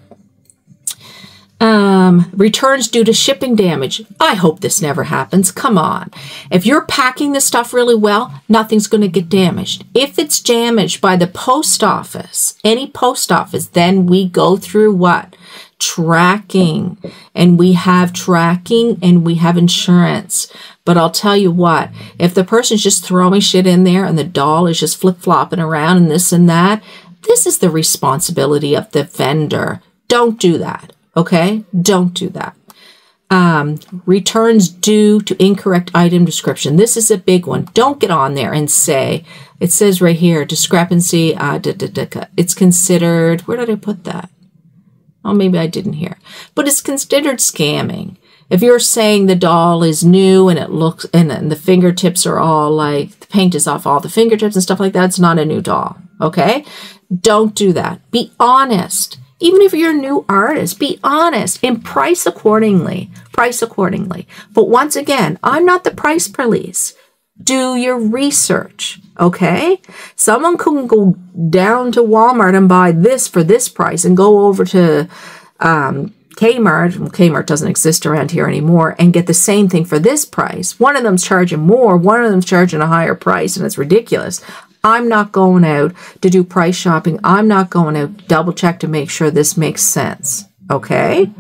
Returns due to shipping damage. I hope this never happens. Come on. If you're packing this stuff really well, nothing's going to get damaged. If it's damaged by the post office, any post office, then we go through what? Tracking. And we have tracking and we have insurance. But I'll tell you what, if the person's just throwing shit in there and the doll is just flip-flopping around and this and that, this is the responsibility of the vendor. Don't do that. Okay, don't do that. Returns due to incorrect item description. This is a big one. Don't get on there and say, it says right here, discrepancy, it's considered, where did I put that? Oh, maybe I didn't hear. But it's considered scamming. If you're saying the doll is new and it looks, and the fingertips are all like, the paint is off all the fingertips and stuff like that, it's not a new doll, okay? Don't do that. Be honest. Even if you're a new artist, be honest and price accordingly. Price accordingly. But once again, I'm not the price police. Do your research, okay? Someone can go down to Walmart and buy this for this price and go over to Kmart. Well, Kmart doesn't exist around here anymore, and get the same thing for this price. One of them's charging more, one of them's charging a higher price, and it's ridiculous. I'm not going out to do price shopping. I'm not going out double check to make sure this makes sense. Okay?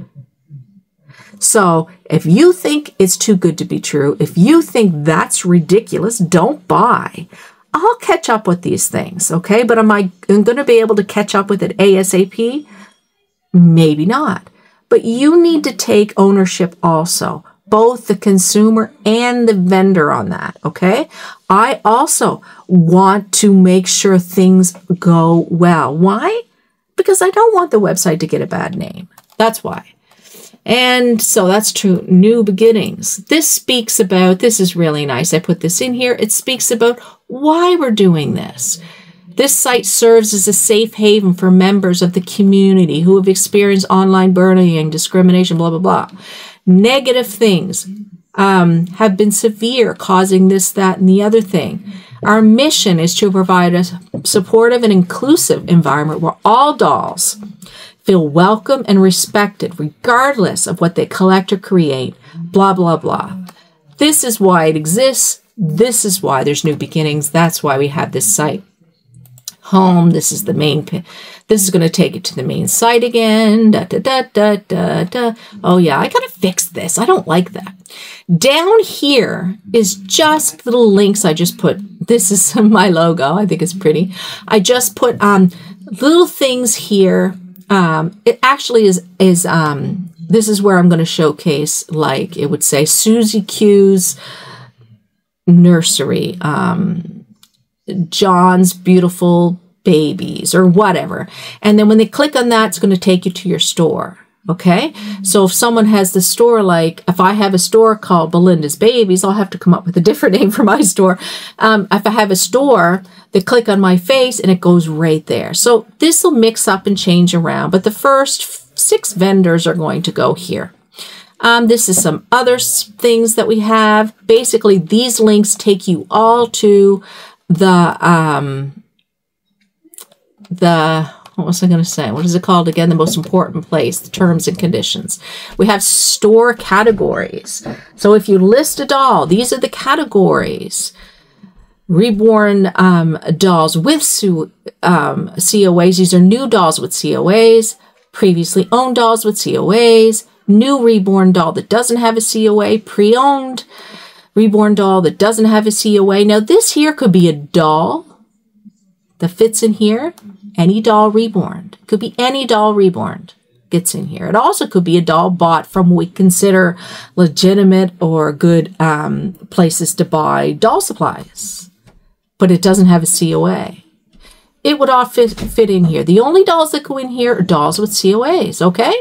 So if you think it's too good to be true, if you think that's ridiculous, don't buy. I'll catch up with these things. Okay? But am I going to be able to catch up with it ASAP? Maybe not. But you need to take ownership also. both the consumer and the vendor on that, okay? I also want to make sure things go well. Why? Because I don't want the website to get a bad name. That's why. And so that's true. New beginnings. This speaks about, this is really nice. I put this in here. It speaks about why we're doing this. This site serves as a safe haven for members of the community who have experienced online bullying, discrimination, blah, blah, blah. Negative things have been severe, causing this, that, and the other thing. Our mission is to provide a supportive and inclusive environment where all dolls feel welcome and respected, regardless of what they collect or create, blah, blah, blah. This is why it exists. This is why there's new beginnings. That's why we have this site. Home, this is the main, this is going to take it to the main site again. Da, da, da, da, da, da. Oh yeah, I got to fix this. I don't like that. Down here is just little links I just put. This is my logo. I think it's pretty. I just put little things here. It actually is this is where I'm going to showcase, like it would say Susie Q's nursery, John's beautiful babies or whatever. And then when they click on that, it's going to take you to your store. Okay. So if someone has the store, like if I have a store called Belinda's Babies, I'll have to come up with a different name for my store. If I have a store, they click on my face and it goes right there. So this will mix up and change around, but the first 6 vendors are going to go here. This is some other things that we have. Basically, these links take you all to the what was I going to say? What is it called again? The most important place, the terms and conditions. We have store categories. So if you list a doll, these are the categories. Reborn dolls with COAs. These are new dolls with COAs. Previously owned dolls with COAs. New reborn doll that doesn't have a COA. Pre-owned reborn doll that doesn't have a COA. Now this here could be a doll that fits in here. Any doll reborn. Could be any doll reborn gets in here. It also could be a doll bought from what we consider legitimate or good places to buy doll supplies. But it doesn't have a COA. It would all fit in here. The only dolls that go in here are dolls with COAs, okay?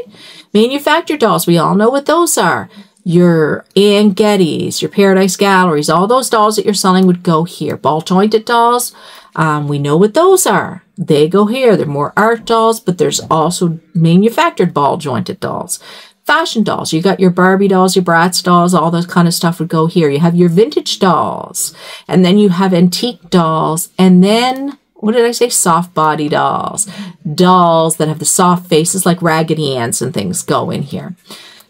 Manufactured dolls, we all know what those are. Your Ann Getty's, your Paradise Galleries, all those dolls that you're selling would go here. Ball jointed dolls, we know what those are. They go here. They're more art dolls, but there's also manufactured ball jointed dolls. Fashion dolls. You got your Barbie dolls, your Bratz dolls, all that kind of stuff would go here. You have your vintage dolls, and then you have antique dolls, and then, what did I say? Soft body dolls. Dolls that have the soft faces like Raggedy Anns and things go in here.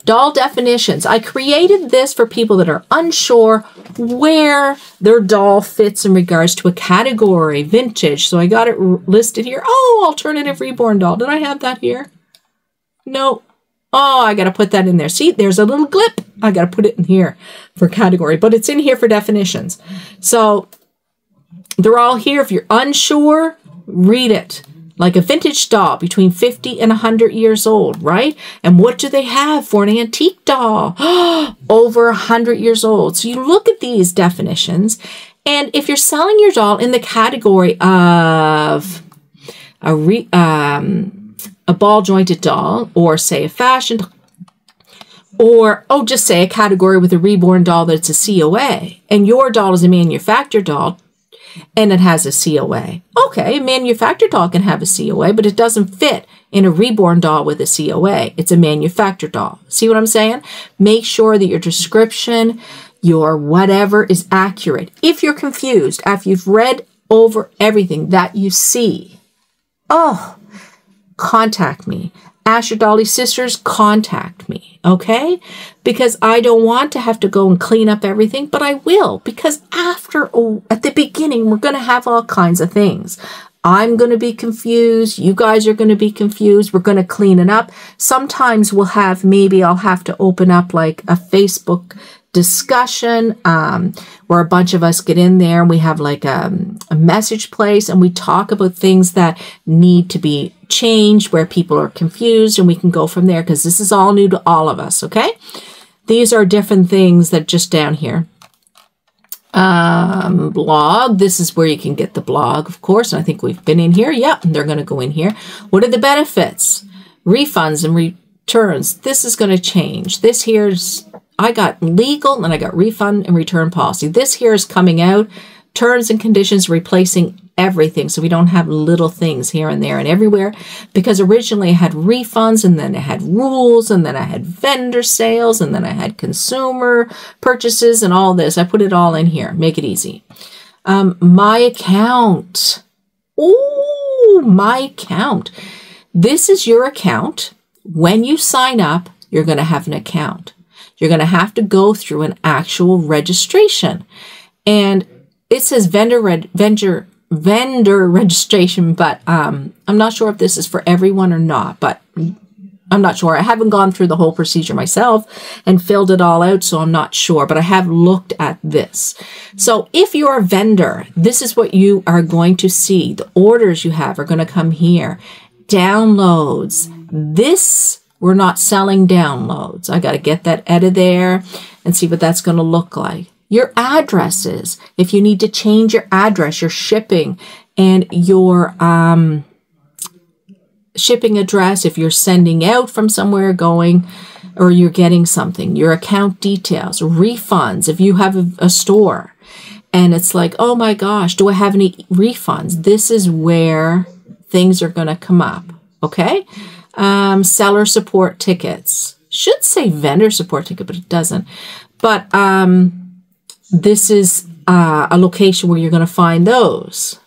Doll definitions. I created this for people that are unsure where their doll fits in regards to a category, vintage. So I got it listed here. Oh, alternative reborn doll. Did I have that here? No. Oh, I got to put that in there. See, there's a little glip. I got to put it in here for category, but it's in here for definitions. So they're all here. If you're unsure, read it. Like a vintage doll between 50 and 100 years old, right? And what do they have for an antique doll? Over 100 years old. So you look at these definitions, and if you're selling your doll in the category of a ball jointed doll, or say a fashion, or just say a category with a reborn doll that's a COA, and your doll is a manufactured doll, and it has a COA. Okay, a manufactured doll can have a COA, but it doesn't fit in a reborn doll with a COA. It's a manufactured doll. See what I'm saying? Make sure that your description, your whatever is accurate. If you're confused, after you've read over everything that you see, contact me. Asher Dolly Sisters, contact me, okay? Because I don't want to have to go and clean up everything, but I will, because at the beginning, we're going to have all kinds of things. I'm going to be confused. You guys are going to be confused. We're going to clean it up. Sometimes maybe I'll have to open up like a Facebook discussion where a bunch of us get in there and we have like a message place and we talk about things that need to be changed, where people are confused, and we can go from there, because this is all new to all of us, okay? These are different things that just down here. Blog. This is where you can get the blog, of course. And I think we've been in here. Yep, they're going to go in here. What are the benefits? Refunds and returns. This is going to change. This here's, I got legal and I got refund and return policy. This here is coming out. Terms and conditions replacing everything. So we don't have little things here and there and everywhere, because originally I had refunds and then I had rules and then I had vendor sales and then I had consumer purchases and all this. I put it all in here. Make it easy. My account. Oh, my account. This is your account. When you sign up, you're going to have an account. You're going to have to go through an actual registration. And it says vendor registration, but I'm not sure if this is for everyone or not, but I'm not sure. I haven't gone through the whole procedure myself and filled it all out, so I'm not sure, but I have looked at this. So if you're a vendor, this is what you are going to see. The orders you have are going to come here. Downloads. This, we're not selling downloads. I got to get that out of there and see what that's going to look like. Your addresses, if you need to change your address, your shipping and your shipping address, if you're sending out from somewhere going or you're getting something, your account details, refunds, if you have a store and it's like, oh my gosh, do I have any refunds? This is where things are going to come up, okay? Seller support tickets. Should say vendor support ticket, but it doesn't. But this is a location where you're going to find those.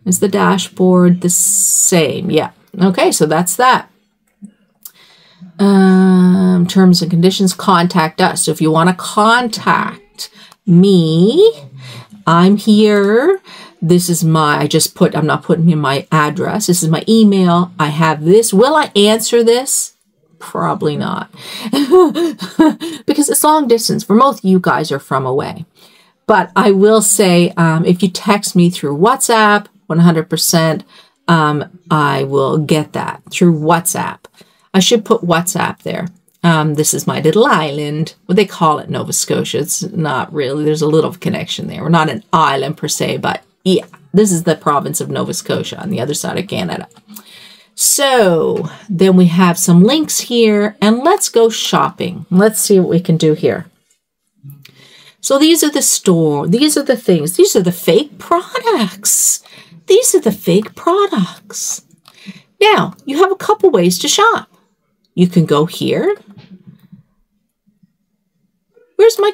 Is the dashboard the same? Yeah. Okay, so that's that. Terms and conditions, contact us. So if you want to contact me, I'm here. This is my, I'm not putting in my address. This is my email. I have this. Will I answer this? Probably not. Because it's long distance. For most of you guys are from away. But I will say, if you text me through WhatsApp, 100%, I will get that through WhatsApp. I should put WhatsApp there. This is my little island. What they call it, Nova Scotia. It's not really. There's a little connection there. We're not an island per se, but yeah, this is the province of Nova Scotia on the other side of Canada. So then we have some links here and let's go shopping. Let's see what we can do here. So these are the store. These are the things. These are the fake products. These are the fake products. Now, you have a couple ways to shop. You can go here. Where's my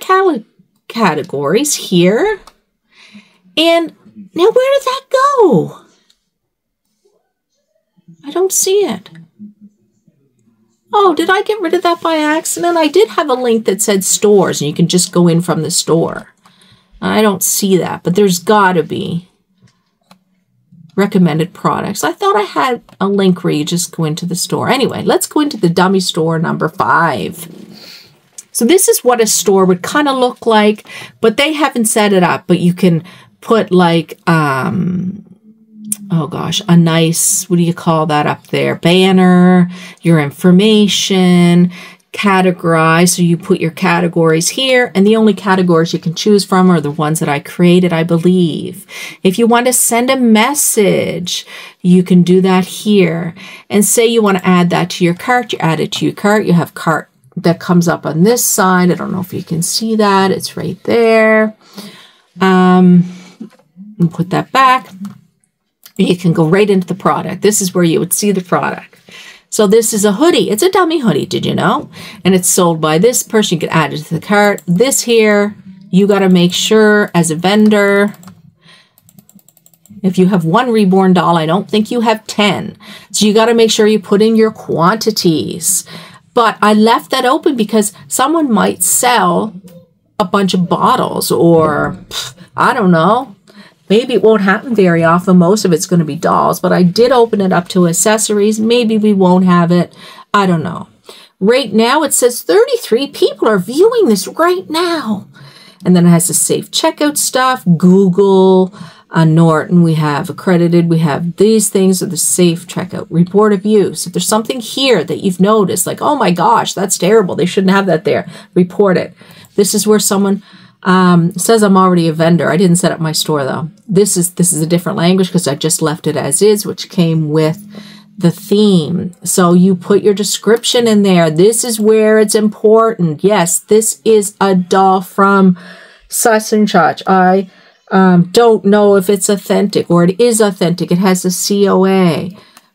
categories? Here. And now where did that go? I don't see it. Oh, did I get rid of that by accident? I did have a link that said stores, and you can just go in from the store. I don't see that, but there's got to be recommended products. I thought I had a link where you just go into the store. Anyway, let's go into the dummy store number 5. So this is what a store would kind of look like, but they haven't set it up, but you can put like, oh gosh, a nice, what do you call that up there? Banner, your information, categorize. So you put your categories here, and the only categories you can choose from are the ones that I created, I believe. If you want to send a message, you can do that here. And say you want to add that to your cart, you add it to your cart. You have cart that comes up on this side. I don't know if you can see that. It's right there. Put that back. You can go right into the product. This is where you would see the product. So this is a hoodie. It's a dummy hoodie, did you know? And it's sold by this person. You can add it to the cart. This here, you got to make sure as a vendor, if you have 1 reborn doll, I don't think you have 10. So you got to make sure you put in your quantities. But I left that open because someone might sell a bunch of bottles or, I don't know. Maybe it won't happen very often. Most of it's going to be dolls, but I did open it up to accessories. Maybe we won't have it. I don't know. Right now, it says 33 people are viewing this right now. And then it has the safe checkout stuff, Google, Norton, we have accredited, we have these things are the safe checkout, report of use. If there's something here that you've noticed, like, oh my gosh, that's terrible, they shouldn't have that there, report it. This is where someone says I'm already a vendor. I didn't set up my store though. This is a different language because I just left it as is, which came with the theme. So you put your description in there. This is where it's important. Yes, this is a doll from such and such. I don't know if it's authentic, or it is authentic. It has a COA.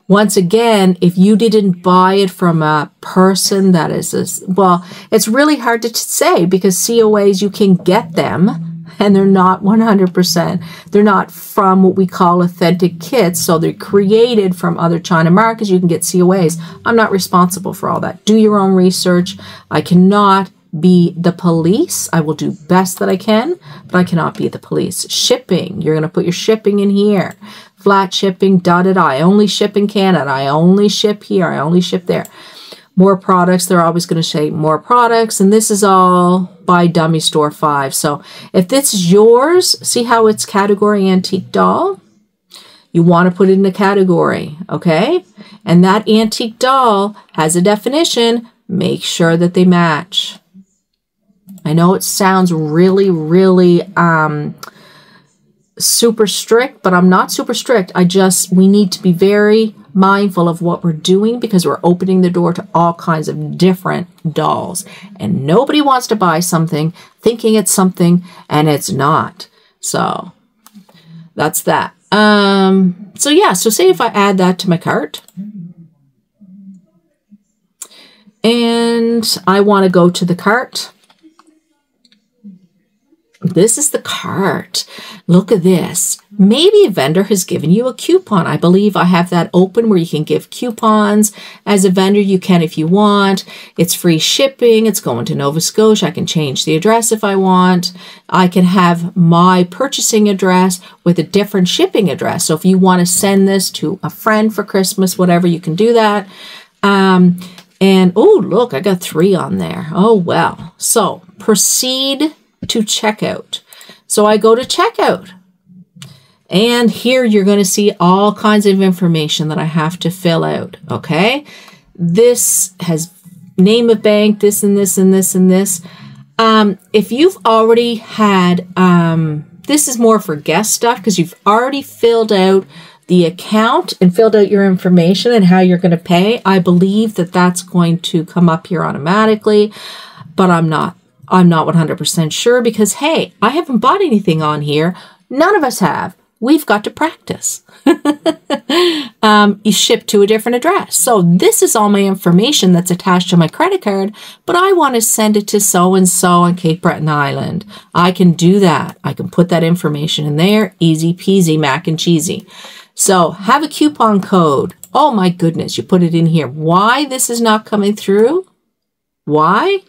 Once again, if you didn't buy it from a person that is, well, it's really hard to say because COAs, you can get them and they're not 100%. They're not from what we call authentic kits. So they're created from other China markets. You can get COAs. I'm not responsible for all that. Do your own research. I cannot be the police. I will do best that I can, but I cannot be the police. Shipping, you're going to put your shipping in here. Flat shipping, da-da-da. I only ship in Canada. I only ship here. I only ship there. More products, they're always going to say more products, and this is all by Dummy Store 5. So if this is yours, see how it's category antique doll? You want to put it in a category, okay? And that antique doll has a definition. Make sure that they match. I know it sounds really, really super strict, but I'm not super strict. We need to be very mindful of what we're doing because we're opening the door to all kinds of different dolls. And nobody wants to buy something thinking it's something and it's not. So that's that. So yeah, so say if I add that to my cart and I want to go to the cart. This is the cart. Look at this. Maybe a vendor has given you a coupon. I believe I have that open where you can give coupons. As a vendor, you can if you want. It's free shipping. It's going to Nova Scotia. I can change the address if I want. I can have my purchasing address with a different shipping address. So if you want to send this to a friend for Christmas, whatever, you can do that. And oh, look, I got 3 on there. Oh, well. So proceed to checkout. So I go to checkout. And here you're going to see all kinds of information that I have to fill out. Okay. This has name of bank, this and this and this and this. If you've already had, this is more for guest stuff because you've already filled out the account and filled out your information and how you're going to pay. I believe that that's going to come up here automatically, but I'm not 100% sure because, hey, I haven't bought anything on here. None of us have. We've got to practice. You ship to a different address. So this is all my information that's attached to my credit card, but I want to send it to so-and-so on Cape Breton Island. I can do that. I can put that information in there. Easy peasy, mac and cheesy. So have a coupon code. Oh my goodness, you put it in here. Why this is not coming through? Why?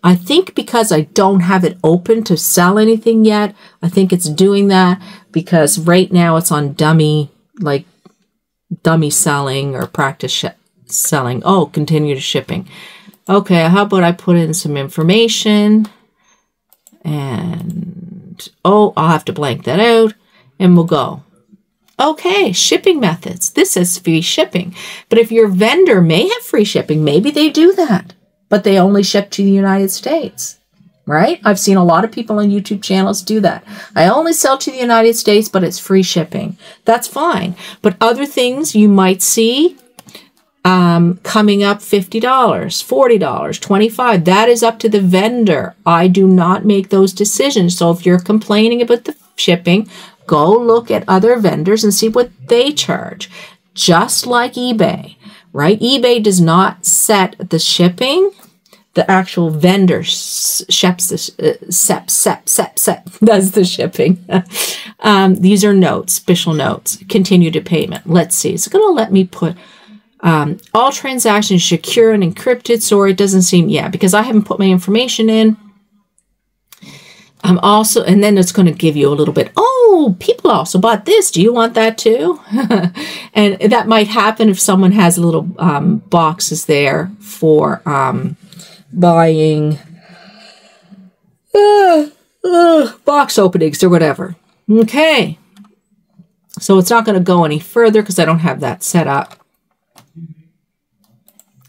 I think because I don't have it open to sell anything yet. I think it's doing that because right now it's on dummy, like dummy selling or practice selling. Oh, continue to shipping. Okay, how about I put in some information and, oh, I'll have to blank that out and we'll go. Okay, shipping methods. This is free shipping. But if your vendor may have free shipping, maybe they do that. But they only ship to the United States, right? I've seen a lot of people on YouTube channels do that. I only sell to the United States, but it's free shipping. That's fine. But other things you might see coming up $50, $40, $25. That is up to the vendor. I do not make those decisions. So if you're complaining about the shipping, go look at other vendors and see what they charge. Just like eBay. Right? eBay does not set the shipping. The actual vendor does the shipping. These are notes, special notes. Continue to payment. Let's see. It's going to let me put all transactions secure and encrypted. Sorry, it doesn't seem, yeah, because I haven't put my information in. I'm also, and then it's going to give you a little bit, oh, people also bought this. Do you want that too? And that might happen if someone has little boxes there for buying box openings or whatever. Okay. So it's not going to go any further because I don't have that set up.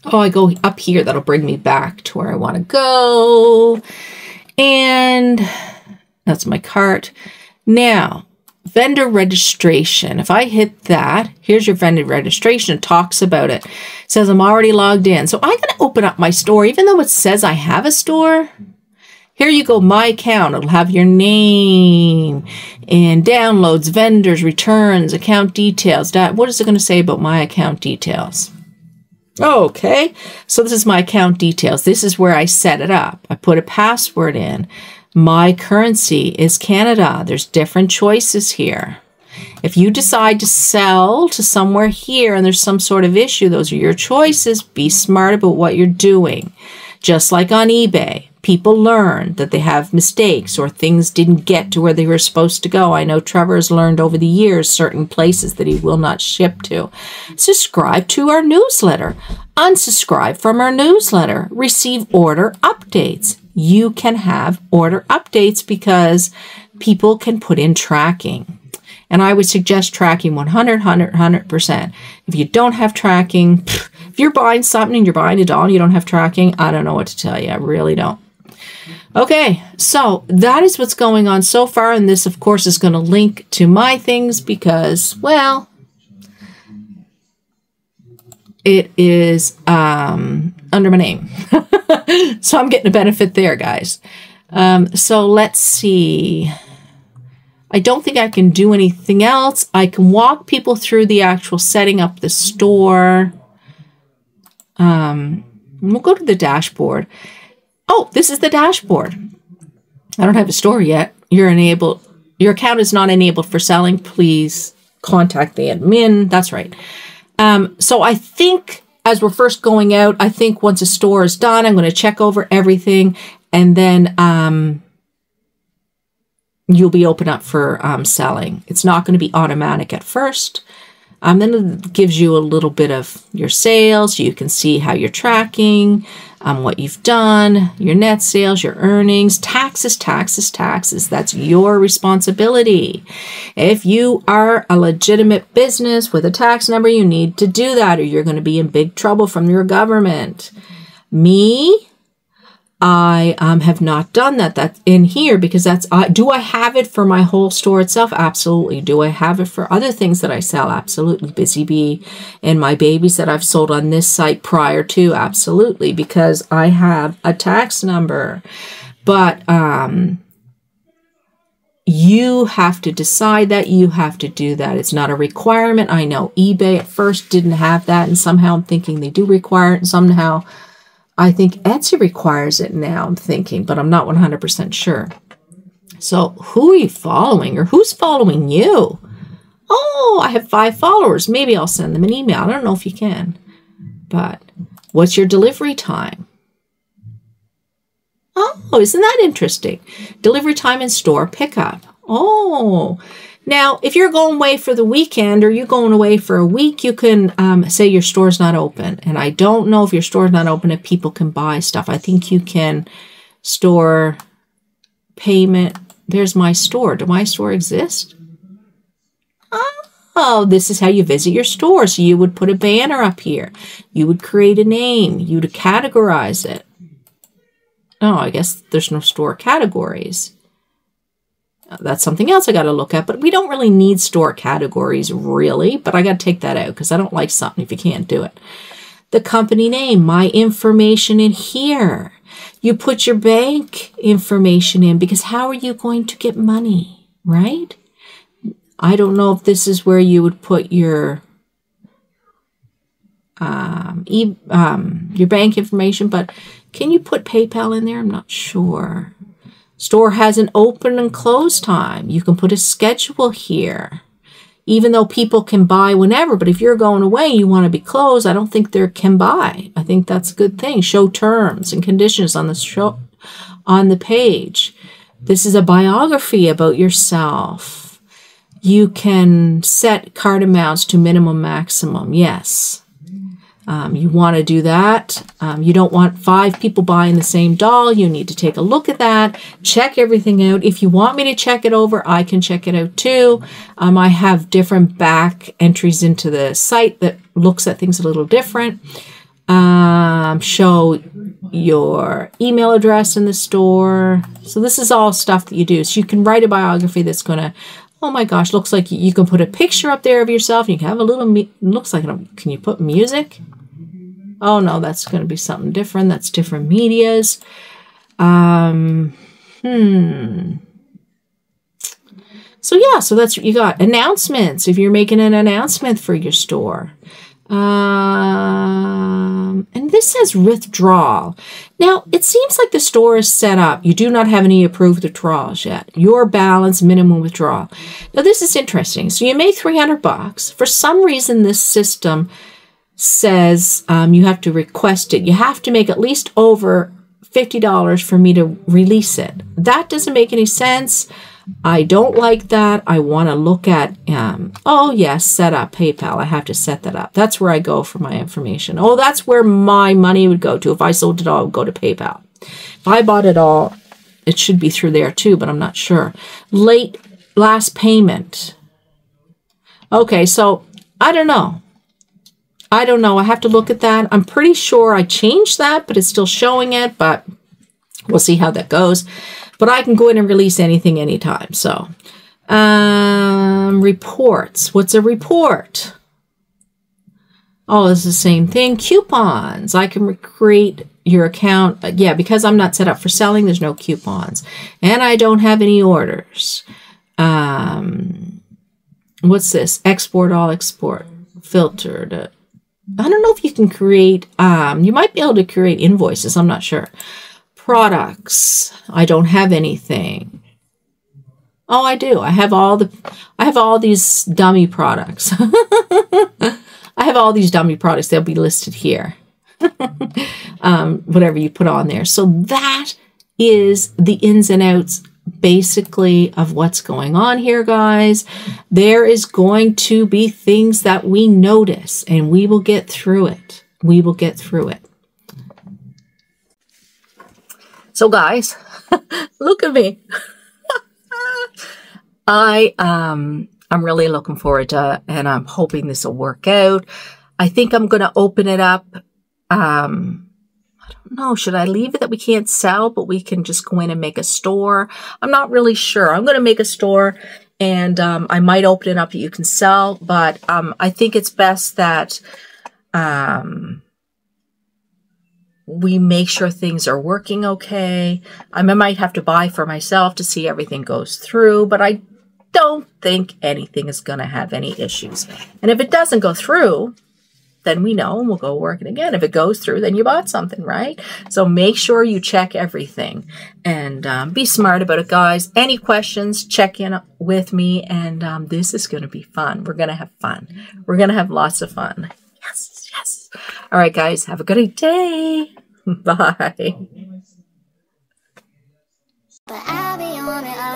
Oh, I go up here. That'll bring me back to where I want to go. And that's my cart. Now, vendor registration. If I hit that, here's your vendor registration. It talks about it. It says I'm already logged in. So I'm going to open up my store, even though it says I have a store. Here you go, my account. It'll have your name and downloads, vendors, returns, account details. What is it going to say about my account details? Okay, so this is my account details. This is where I set it up. I put a password in. My currency is Canada. There's different choices here. If you decide to sell to somewhere here and there's some sort of issue, those are your choices. Be smart about what you're doing. Just like on eBay, people learn that they have mistakes or things didn't get to where they were supposed to go. I know Trevor has learned over the years certain places that he will not ship to. Subscribe to our newsletter. Unsubscribe from our newsletter. Receive order updates. You can have order updates because people can put in tracking. And I would suggest tracking 100%. If you don't have tracking, if you're buying something and you're buying a doll and you don't have tracking, I don't know what to tell you. I really don't. Okay, so that is what's going on so far. And this, of course, is going to link to my things because, well, it is under my name. So I'm getting a benefit there, guys. So let's see. I don't think I can do anything else. I can walk people through the actual setting up the store. We'll go to the dashboard. Oh, this is the dashboard. I don't have a store yet. Your account is not enabled for selling. Please contact the admin. That's right. So I think as we're first going out, I think once a store is done, I'm going to check over everything and then you'll be open up for selling. It's not going to be automatic at first. Then it gives you a little bit of your sales. You can see how you're tracking, what you've done, your net sales, your earnings, taxes. That's your responsibility. If you are a legitimate business with a tax number, you need to do that or you're going to be in big trouble from your government. Me, I have not done that. That's in here because that's, do I have it for my whole store itself? Absolutely. Do I have it for other things that I sell? Absolutely. Busy Bee and my babies that I've sold on this site prior to? Absolutely. Because I have a tax number. But you have to decide that. You have to do that. It's not a requirement. I know eBay at first didn't have that. And somehow I'm thinking they do require it. And somehow I think Etsy requires it now, I'm thinking, but I'm not 100% sure. So who are you following or who's following you? Oh, I have 5 followers. Maybe I'll send them an email. I don't know if you can. But what's your delivery time? Oh, isn't that interesting? Delivery time and store pickup. Oh, now, if you're going away for the weekend or you're going away for a week, you can say your store's not open. And I don't know if your store's not open if people can buy stuff. I think you can store payment. There's my store. Do my store exist? Oh, this is how you visit your store. So you would put a banner up here. You would create a name. You would categorize it. Oh, I guess there's no store categories. That's something else I got to look at, but we don't really need store categories, really, but I got to take that out because I don't like something if you can't do it. The company name, my information in here. You put your bank information in because how are you going to get money, right? I don't know if this is where you would put your bank information, but can you put PayPal in there? I'm not sure. Store has an open and close time. You can put a schedule here. Even though people can buy whenever, but if you're going away, you want to be closed, I don't think they can buy. I think that's a good thing. Show terms and conditions on the page. This is a biography about yourself. You can set cart amounts to minimum, maximum. Yes. You want to do that. You don't want 5 people buying the same doll. You need to take a look at that, check everything out. If you want me to check it over, I can check it out too. I have different back entries into the site that looks at things a little different. Show your email address in the store. So this is all stuff that you do. So you can write a biography that's going to, oh my gosh, looks like you can put a picture up there of yourself. You can have a little, looks like, can you put music? Oh no, that's going to be something different. That's different medias. So yeah, so that's what you got. Announcements, if you're making an announcement for your store. And this says withdrawal. Now, it seems like the store is set up. You do not have any approved withdrawals yet. Your balance minimum withdrawal. Now, this is interesting. So you made $300. For some reason, this system says you have to request it. You have to make at least over $50 for me to release it. That doesn't make any sense. I don't like that. I want to look at, oh yes, set up PayPal. I have to set that up. That's where I go for my information. Oh, that's where my money would go to. If I sold it all, it would go to PayPal. If I bought it all, it should be through there too, but I'm not sure. Last payment. Okay, so I don't know. I don't know. I have to look at that. I'm pretty sure I changed that, but it's still showing it, but we'll see how that goes. But I can go in and release anything anytime. So, reports. What's a report? Oh, it's the same thing. Coupons. I can create your account. Yeah, because I'm not set up for selling, there's no coupons. And I don't have any orders. What's this? Export, all export. Filtered. I don't know if you can create, you might be able to create invoices. I'm not sure. Products. I don't have anything. Oh, I do. I have all these dummy products. I have all these dummy products. They'll be listed here. Whatever you put on there. So that is the ins and outs basically of what's going on here, guys. There is going to be things that we notice and we will get through it. We will get through it. So guys, look at me. I'm really looking forward to, and I'm hoping this will work out. I think I'm going to open it up. I don't know. Should I leave it that we can't sell, but we can just go in and make a store? I'm not really sure. I'm going to make a store, and I might open it up that you can sell, but I think it's best that we make sure things are working okay. I might have to buy for myself to see everything goes through, but I don't think anything is going to have any issues. And if it doesn't go through, then we know and we'll go work it again. If it goes through, then you bought something, right? So make sure you check everything and be smart about it, guys. Any questions, check in with me. And this is going to be fun. We're going to have fun. We're going to have lots of fun. Yes, yes. All right, guys. Have a good day. Bye. But I'll be on it.